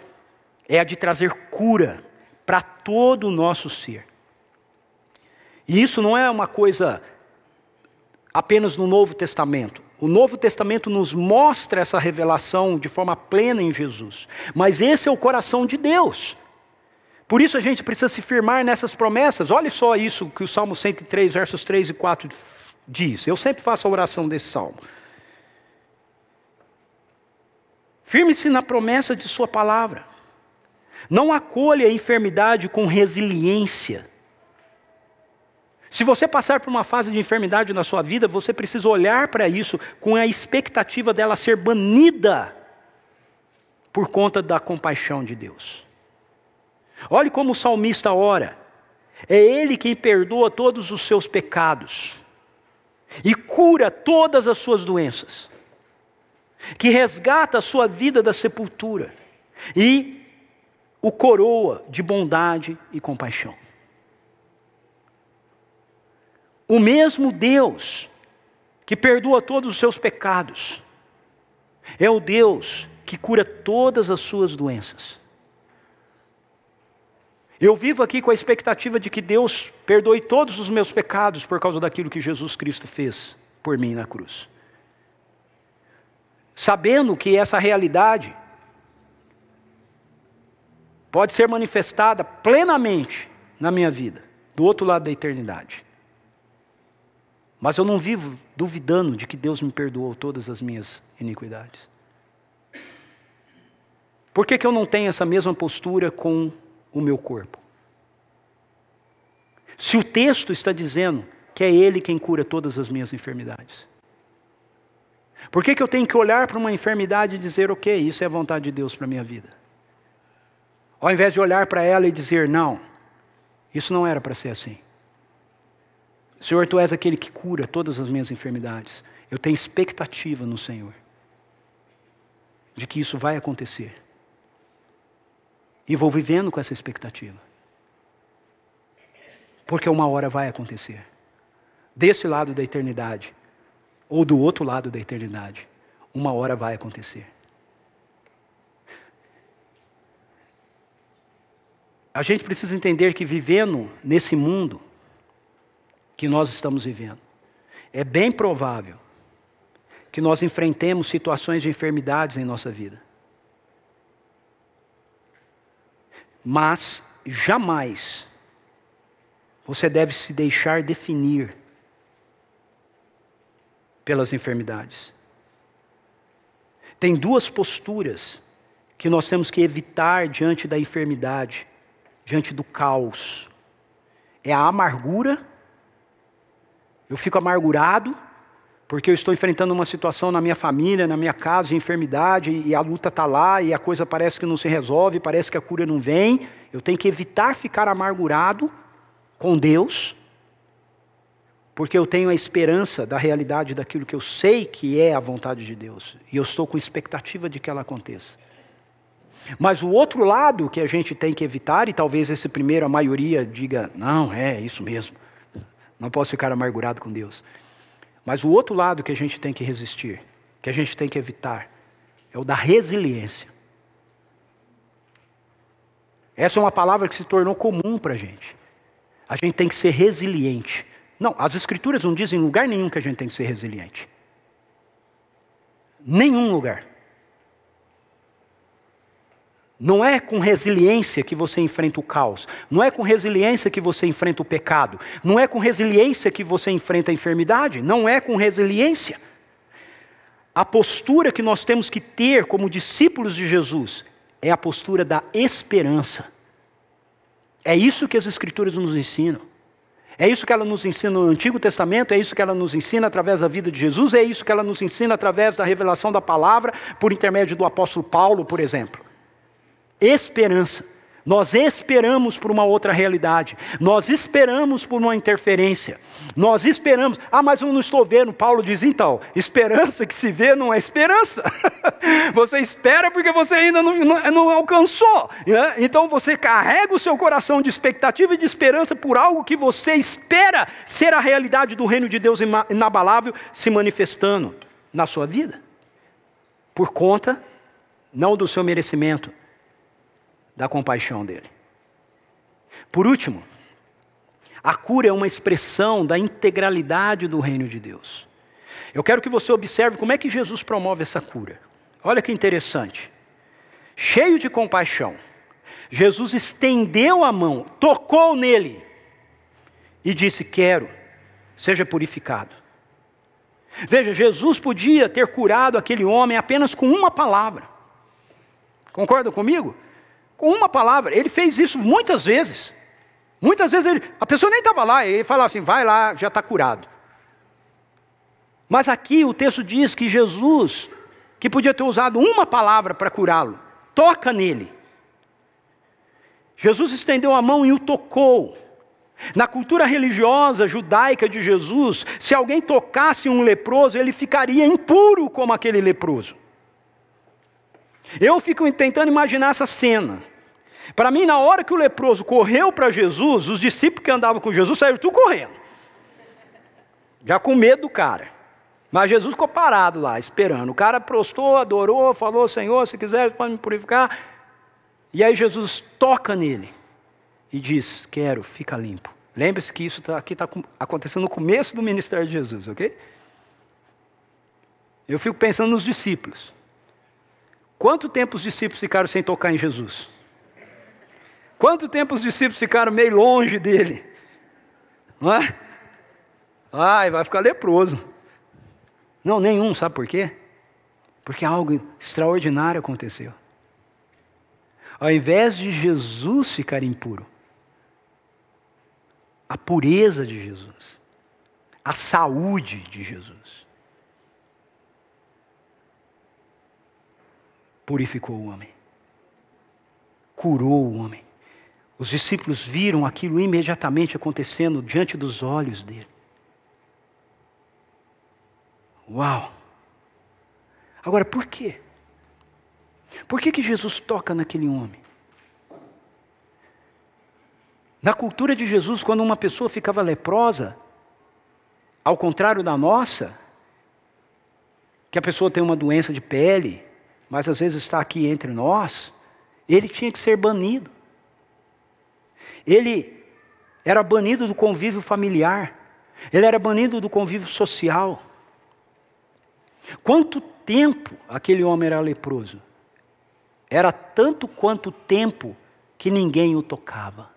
é a de trazer cura para todo o nosso ser. E isso não é uma coisa apenas no Novo Testamento. O Novo Testamento nos mostra essa revelação de forma plena em Jesus. Mas esse é o coração de Deus. Por isso a gente precisa se firmar nessas promessas. Olha só isso que o Salmo 103, versos 3 e 4 diz. Eu sempre faço a oração desse salmo. Firme-se na promessa de sua palavra. Não acolha a enfermidade com resiliência. Se você passar por uma fase de enfermidade na sua vida, você precisa olhar para isso com a expectativa dela ser banida por conta da compaixão de Deus. Olhe como o salmista ora. É ele quem perdoa todos os seus pecados e cura todas as suas doenças, que resgata a sua vida da sepultura e o coroa de bondade e compaixão. O mesmo Deus que perdoa todos os seus pecados é o Deus que cura todas as suas doenças. Eu vivo aqui com a expectativa de que Deus perdoe todos os meus pecados por causa daquilo que Jesus Cristo fez por mim na cruz. Sabendo que essa realidade pode ser manifestada plenamente na minha vida, do outro lado da eternidade. Mas eu não vivo duvidando de que Deus me perdoou todas as minhas iniquidades. Por que eu não tenho essa mesma postura com o meu corpo? Se o texto está dizendo que é Ele quem cura todas as minhas enfermidades. Por que eu tenho que olhar para uma enfermidade e dizer, ok, isso é a vontade de Deus para a minha vida? Ao invés de olhar para ela e dizer, não, isso não era para ser assim. Senhor, Tu és aquele que cura todas as minhas enfermidades. Eu tenho expectativa no Senhor de que isso vai acontecer. E vou vivendo com essa expectativa. Porque uma hora vai acontecer. Desse lado da eternidade, ou do outro lado da eternidade, uma hora vai acontecer. A gente precisa entender que vivendo nesse mundo que nós estamos vivendo, é bem provável que nós enfrentemos situações de enfermidades em nossa vida. Mas jamais você deve se deixar definir pelas enfermidades. Tem duas posturas que nós temos que evitar diante da enfermidade, diante do caos. É a amargura. Eu fico amargurado porque eu estou enfrentando uma situação na minha família, na minha casa, de enfermidade, e a luta está lá, e a coisa parece que não se resolve, parece que a cura não vem. Eu tenho que evitar ficar amargurado com Deus, porque eu tenho a esperança da realidade daquilo que eu sei que é a vontade de Deus, e eu estou com expectativa de que ela aconteça. Mas o outro lado que a gente tem que evitar, e talvez esse primeiro a maioria diga, não, é isso mesmo, não posso ficar amargurado com Deus. Mas o outro lado que a gente tem que resistir, que a gente tem que evitar, é o da resiliência. Essa é uma palavra que se tornou comum para a gente. A gente tem que ser resiliente. Não, as Escrituras não dizem em lugar nenhum que a gente tem que ser resiliente. Nenhum lugar. Não é com resiliência que você enfrenta o caos. Não é com resiliência que você enfrenta o pecado. Não é com resiliência que você enfrenta a enfermidade. Não é com resiliência. A postura que nós temos que ter como discípulos de Jesus é a postura da esperança. É isso que as Escrituras nos ensinam. É isso que ela nos ensina no Antigo Testamento, é isso que ela nos ensina através da vida de Jesus, é isso que ela nos ensina através da revelação da palavra, por intermédio do apóstolo Paulo, por exemplo. Esperança. Nós esperamos por uma outra realidade. Nós esperamos por uma interferência. Nós esperamos. Ah, mas eu não estou vendo. Paulo diz, então, esperança que se vê não é esperança. Você espera porque você ainda não alcançou. Né? Então você carrega o seu coração de expectativa e de esperança por algo que você espera ser a realidade do reino de Deus inabalável se manifestando na sua vida. Por conta, não do seu merecimento, da compaixão dele. Por último, a cura é uma expressão da integralidade do reino de Deus. Eu quero que você observe como é que Jesus promove essa cura. Olha que interessante. Cheio de compaixão, Jesus estendeu a mão, tocou nele e disse, quero, seja purificado. Veja, Jesus podia ter curado aquele homem apenas com uma palavra. Concorda comigo? Com uma palavra. Ele fez isso muitas vezes. Muitas vezes a pessoa nem estava lá, ele falava assim, vai lá, já está curado. Mas aqui o texto diz que Jesus, que podia ter usado uma palavra para curá-lo, toca nele. Jesus estendeu a mão e o tocou. Na cultura religiosa judaica de Jesus, se alguém tocasse um leproso, ele ficaria impuro como aquele leproso. Eu fico tentando imaginar essa cena. Para mim, na hora que o leproso correu para Jesus, os discípulos que andavam com Jesus saíram tudo correndo. Já com medo do cara. Mas Jesus ficou parado lá, esperando. O cara prostrou, adorou, falou, Senhor, se quiser pode me purificar. E aí Jesus toca nele e diz, quero, fica limpo. Lembre-se que isso aqui está acontecendo no começo do ministério de Jesus, ok? Eu fico pensando nos discípulos. Quanto tempo os discípulos ficaram sem tocar em Jesus? Quanto tempo os discípulos ficaram meio longe dele? Não é? Ai, vai ficar leproso. Não, nenhum, sabe por quê? Porque algo extraordinário aconteceu. Ao invés de Jesus ficar impuro, a pureza de Jesus, a saúde de Jesus, purificou o homem, curou o homem. Os discípulos viram aquilo imediatamente acontecendo diante dos olhos dele. Uau! Agora, por quê? Por que Jesus toca naquele homem? Na cultura de Jesus, quando uma pessoa ficava leprosa, ao contrário da nossa, que a pessoa tem uma doença de pele, mas às vezes está aqui entre nós, ele tinha que ser banido. Ele era banido do convívio familiar, ele era banido do convívio social. Quanto tempo aquele homem era leproso? Era tanto quanto tempo que ninguém o tocava.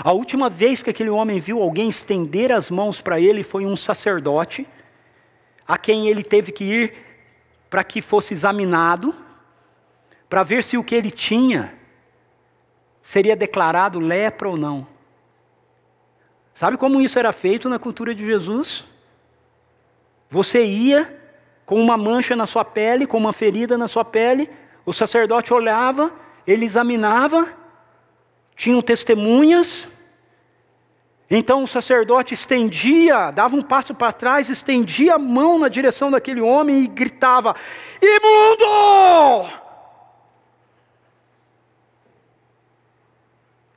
A última vez que aquele homem viu alguém estender as mãos para ele foi um sacerdote, a quem ele teve que ir para que fosse examinado, para ver se o que ele tinha seria declarado lepra ou não. Sabe como isso era feito na cultura de Jesus? Você ia com uma mancha na sua pele, com uma ferida na sua pele, o sacerdote olhava, ele examinava, tinham testemunhas, então o sacerdote estendia, dava um passo para trás, estendia a mão na direção daquele homem e gritava: imundo!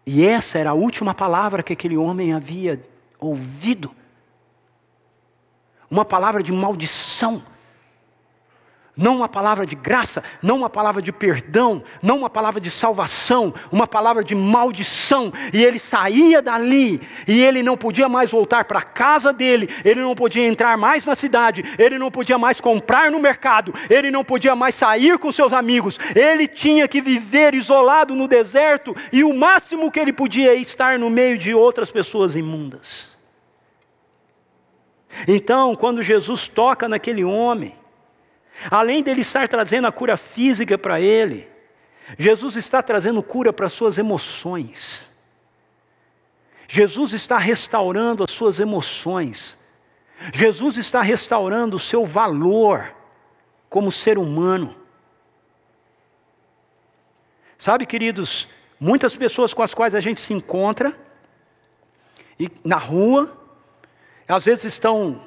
E essa era a última palavra que aquele homem havia ouvido. Uma palavra de maldição. Não uma palavra de graça, não uma palavra de perdão, não uma palavra de salvação, uma palavra de maldição. E ele saía dali, e ele não podia mais voltar para a casa dele, ele não podia entrar mais na cidade, ele não podia mais comprar no mercado, ele não podia mais sair com seus amigos, ele tinha que viver isolado no deserto, e o máximo que ele podia é estar no meio de outras pessoas imundas. Então, quando Jesus toca naquele homem, além dele estar trazendo a cura física para ele, Jesus está trazendo cura para as suas emoções. Jesus está restaurando as suas emoções. Jesus está restaurando o seu valor como ser humano. Sabe, queridos, muitas pessoas com as quais a gente se encontra e na rua, às vezes estão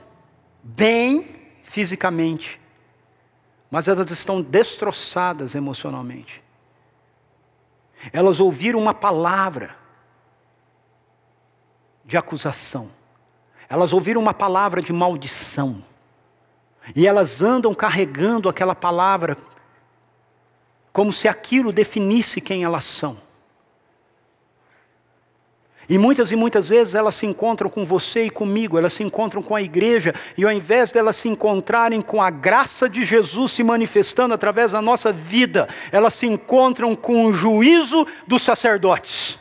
bem fisicamente, mas elas estão destroçadas emocionalmente. Elas ouviram uma palavra de acusação. Elas ouviram uma palavra de maldição. E elas andam carregando aquela palavra como se aquilo definisse quem elas são. E muitas vezes elas se encontram com você e comigo, elas se encontram com a igreja, e ao invés de elas se encontrarem com a graça de Jesus se manifestando através da nossa vida, elas se encontram com o juízo dos sacerdotes.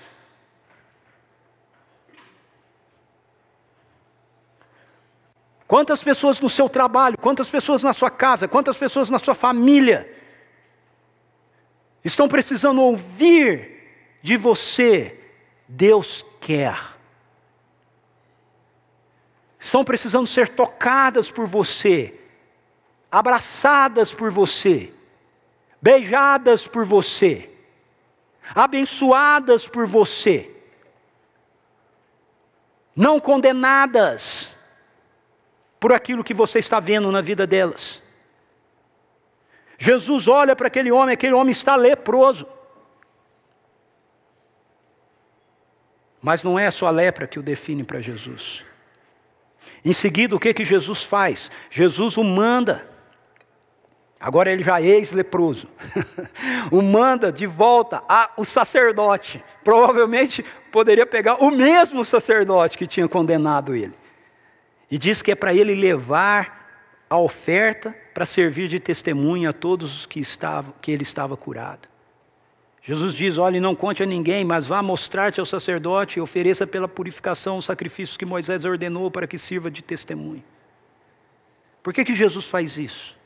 Quantas pessoas no seu trabalho, quantas pessoas na sua casa, quantas pessoas na sua família estão precisando ouvir de você: Deus quer. Estão precisando ser tocadas por você, abraçadas por você, beijadas por você, abençoadas por você, não condenadas por aquilo que você está vendo na vida delas. Jesus olha para aquele homem está leproso. Mas não é só a lepra que o define para Jesus. Em seguida, o que Jesus faz? Jesus o manda. Agora ele já é ex-leproso. O manda de volta ao sacerdote. Provavelmente poderia pegar o mesmo sacerdote que tinha condenado ele. E diz que é para ele levar a oferta para servir de testemunha a todos os que ele estava curado. Jesus diz: olhe, não conte a ninguém, mas vá mostrar-te ao sacerdote e ofereça pela purificação os sacrifícios que Moisés ordenou para que sirva de testemunho. Por que Jesus faz isso?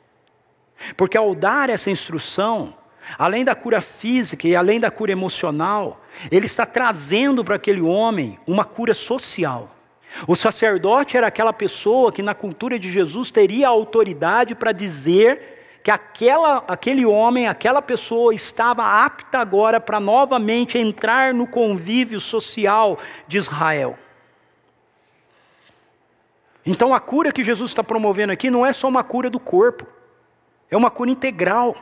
Porque ao dar essa instrução, além da cura física e além da cura emocional, ele está trazendo para aquele homem uma cura social. O sacerdote era aquela pessoa que na cultura de Jesus teria autoridade para dizer que aquele homem, aquela pessoa estava apta agora para novamente entrar no convívio social de Israel. Então a cura que Jesus está promovendo aqui não é só uma cura do corpo, é uma cura integral.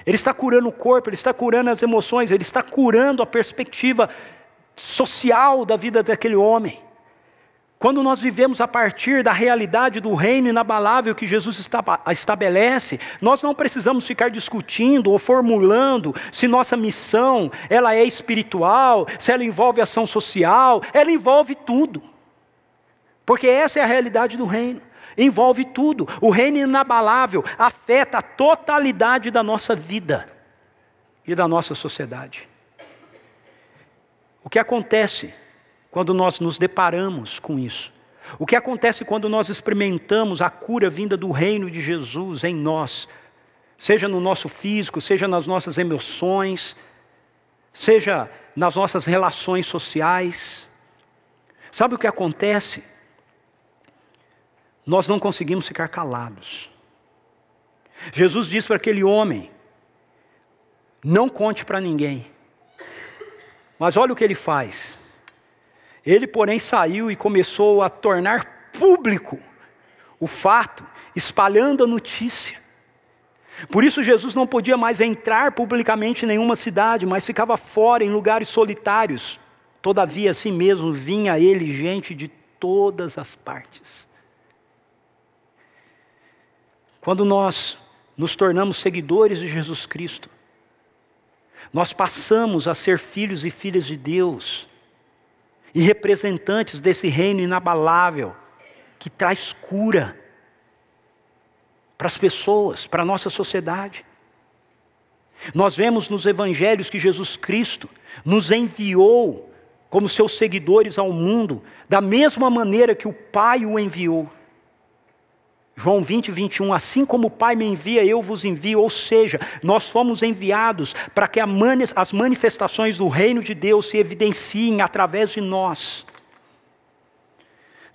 Ele está curando o corpo, ele está curando as emoções, ele está curando a perspectiva social da vida daquele homem. Quando nós vivemos a partir da realidade do reino inabalável que Jesus estabelece, nós não precisamos ficar discutindo ou formulando se nossa missão ela é espiritual, se ela envolve ação social, ela envolve tudo. Porque essa é a realidade do reino, envolve tudo. O reino inabalável afeta a totalidade da nossa vida e da nossa sociedade. O que acontece quando nós nos deparamos com isso? O que acontece quando nós experimentamos a cura vinda do reino de Jesus em nós? Seja no nosso físico, seja nas nossas emoções, seja nas nossas relações sociais. Sabe o que acontece? Nós não conseguimos ficar calados. Jesus disse para aquele homem: não conte para ninguém. Mas olha o que ele faz. Ele, porém, saiu e começou a tornar público o fato, espalhando a notícia. Por isso Jesus não podia mais entrar publicamente em nenhuma cidade, mas ficava fora em lugares solitários. Todavia, assim mesmo, vinha a ele gente de todas as partes. Quando nós nos tornamos seguidores de Jesus Cristo, nós passamos a ser filhos e filhas de Deus e representantes desse reino inabalável que traz cura para as pessoas, para a nossa sociedade. Nós vemos nos evangelhos que Jesus Cristo nos enviou como seus seguidores ao mundo, da mesma maneira que o Pai o enviou. João 20, 21, assim como o Pai me envia, eu vos envio. Ou seja, nós fomos enviados para que as manifestações do reino de Deus se evidenciem através de nós.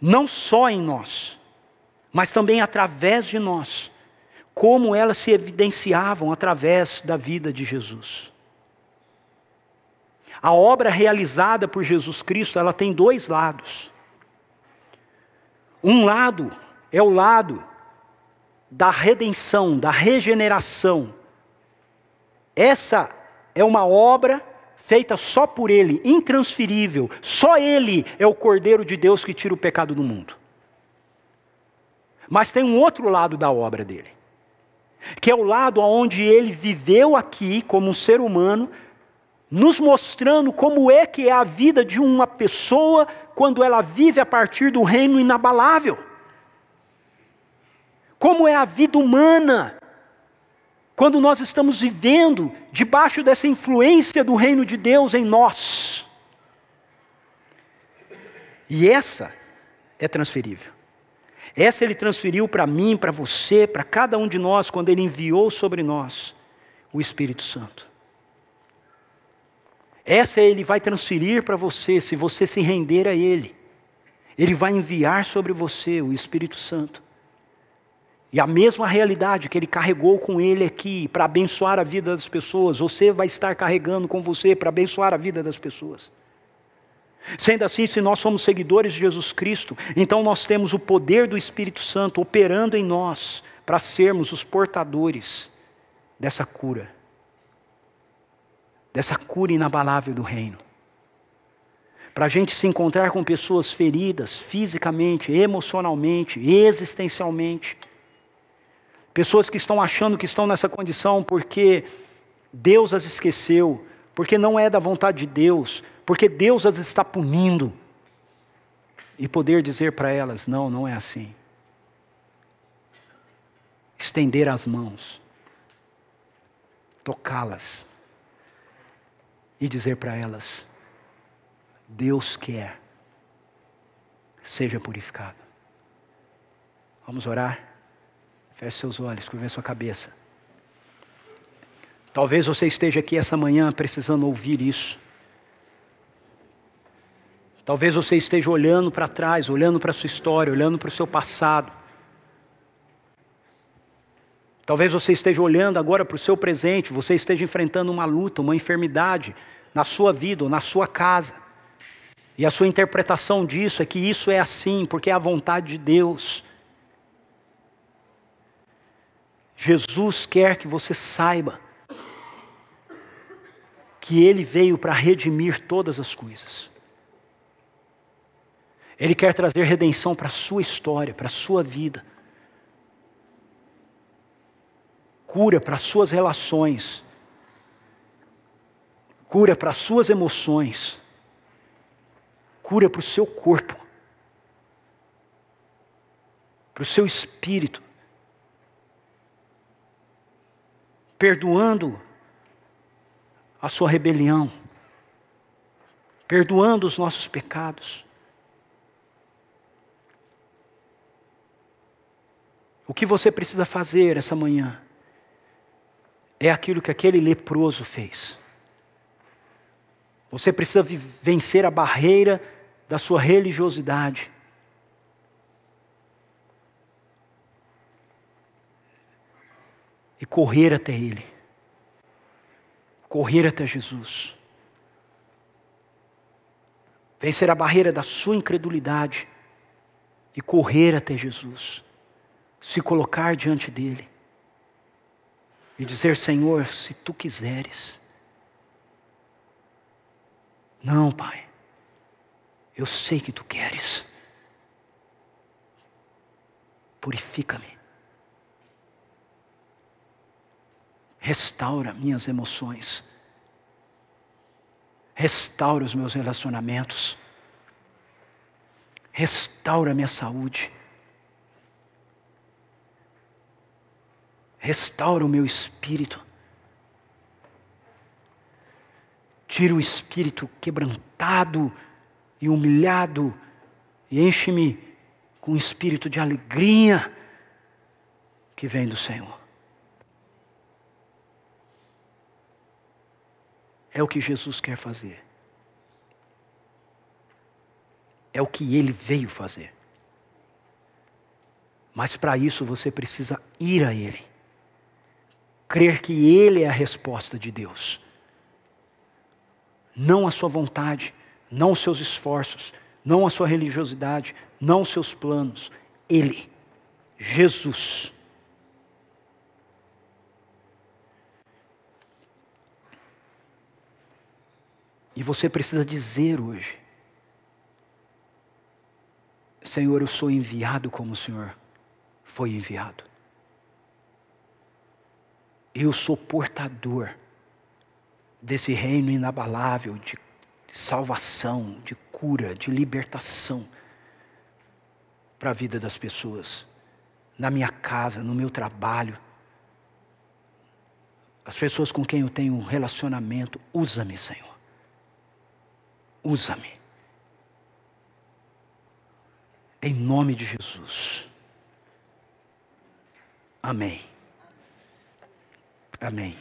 Não só em nós, mas também através de nós. Como elas se evidenciavam através da vida de Jesus. A obra realizada por Jesus Cristo, ela tem dois lados. Um lado é o lado da redenção, da regeneração. Essa é uma obra feita só por Ele, intransferível. Só Ele é o Cordeiro de Deus que tira o pecado do mundo. Mas tem um outro lado da obra dele, que é o lado onde Ele viveu aqui como um ser humano, nos mostrando como é que é a vida de uma pessoa quando ela vive a partir do reino inabalável. Como é a vida humana quando nós estamos vivendo debaixo dessa influência do reino de Deus em nós. E essa é transferível. Essa Ele transferiu para mim, para você, para cada um de nós, quando Ele enviou sobre nós o Espírito Santo. Essa Ele vai transferir para você, se você se render a Ele. Ele vai enviar sobre você o Espírito Santo. E a mesma realidade que Ele carregou com Ele aqui, para abençoar a vida das pessoas, você vai estar carregando com você para abençoar a vida das pessoas. Sendo assim, se nós somos seguidores de Jesus Cristo, então nós temos o poder do Espírito Santo operando em nós, para sermos os portadores dessa cura inabalável do reino. Para a gente se encontrar com pessoas feridas, fisicamente, emocionalmente, existencialmente. Pessoas que estão achando que estão nessa condição porque Deus as esqueceu, porque não é da vontade de Deus, porque Deus as está punindo. E poder dizer para elas, não, não é assim. Estender as mãos, tocá-las e dizer para elas, Deus quer, seja purificado. Vamos orar? Feche seus olhos, curva sua cabeça. Talvez você esteja aqui essa manhã precisando ouvir isso. Talvez você esteja olhando para trás, olhando para a sua história, olhando para o seu passado. Talvez você esteja olhando agora para o seu presente, você esteja enfrentando uma luta, uma enfermidade na sua vida ou na sua casa. E a sua interpretação disso é que isso é assim, porque é a vontade de Deus. Jesus quer que você saiba que Ele veio para redimir todas as coisas. Ele quer trazer redenção para a sua história, para a sua vida. Cura para as suas relações. Cura para as suas emoções. Cura para o seu corpo. Para o seu espírito. Perdoando a sua rebelião. perdoando os nossos pecados. O que você precisa fazer essa manhã é aquilo que aquele leproso fez. Você precisa vencer a barreira da sua religiosidade. E correr até Ele. Correr até Jesus. Vencer a barreira da sua incredulidade. E correr até Jesus. Se colocar diante dEle. E dizer: Senhor, se Tu quiseres. Não, Pai. Eu sei que Tu queres. Purifica-me. Restaura minhas emoções. Restaura os meus relacionamentos. Restaura minha saúde. Restaura o meu espírito. Tira o espírito quebrantado e humilhado e enche-me com um espírito de alegria que vem do Senhor. É o que Jesus quer fazer. É o que Ele veio fazer. Mas para isso você precisa ir a Ele. Crer que Ele é a resposta de Deus. Não a sua vontade, não os seus esforços, não a sua religiosidade, não os seus planos. Ele, Jesus. E você precisa dizer hoje: Senhor, eu sou enviado como o Senhor foi enviado. Eu sou portador desse reino inabalável de salvação, de cura, de libertação para a vida das pessoas, na minha casa, no meu trabalho, as pessoas com quem eu tenho um relacionamento. Usa-me, Senhor. Usa-me. Em nome de Jesus. Amém. Amém.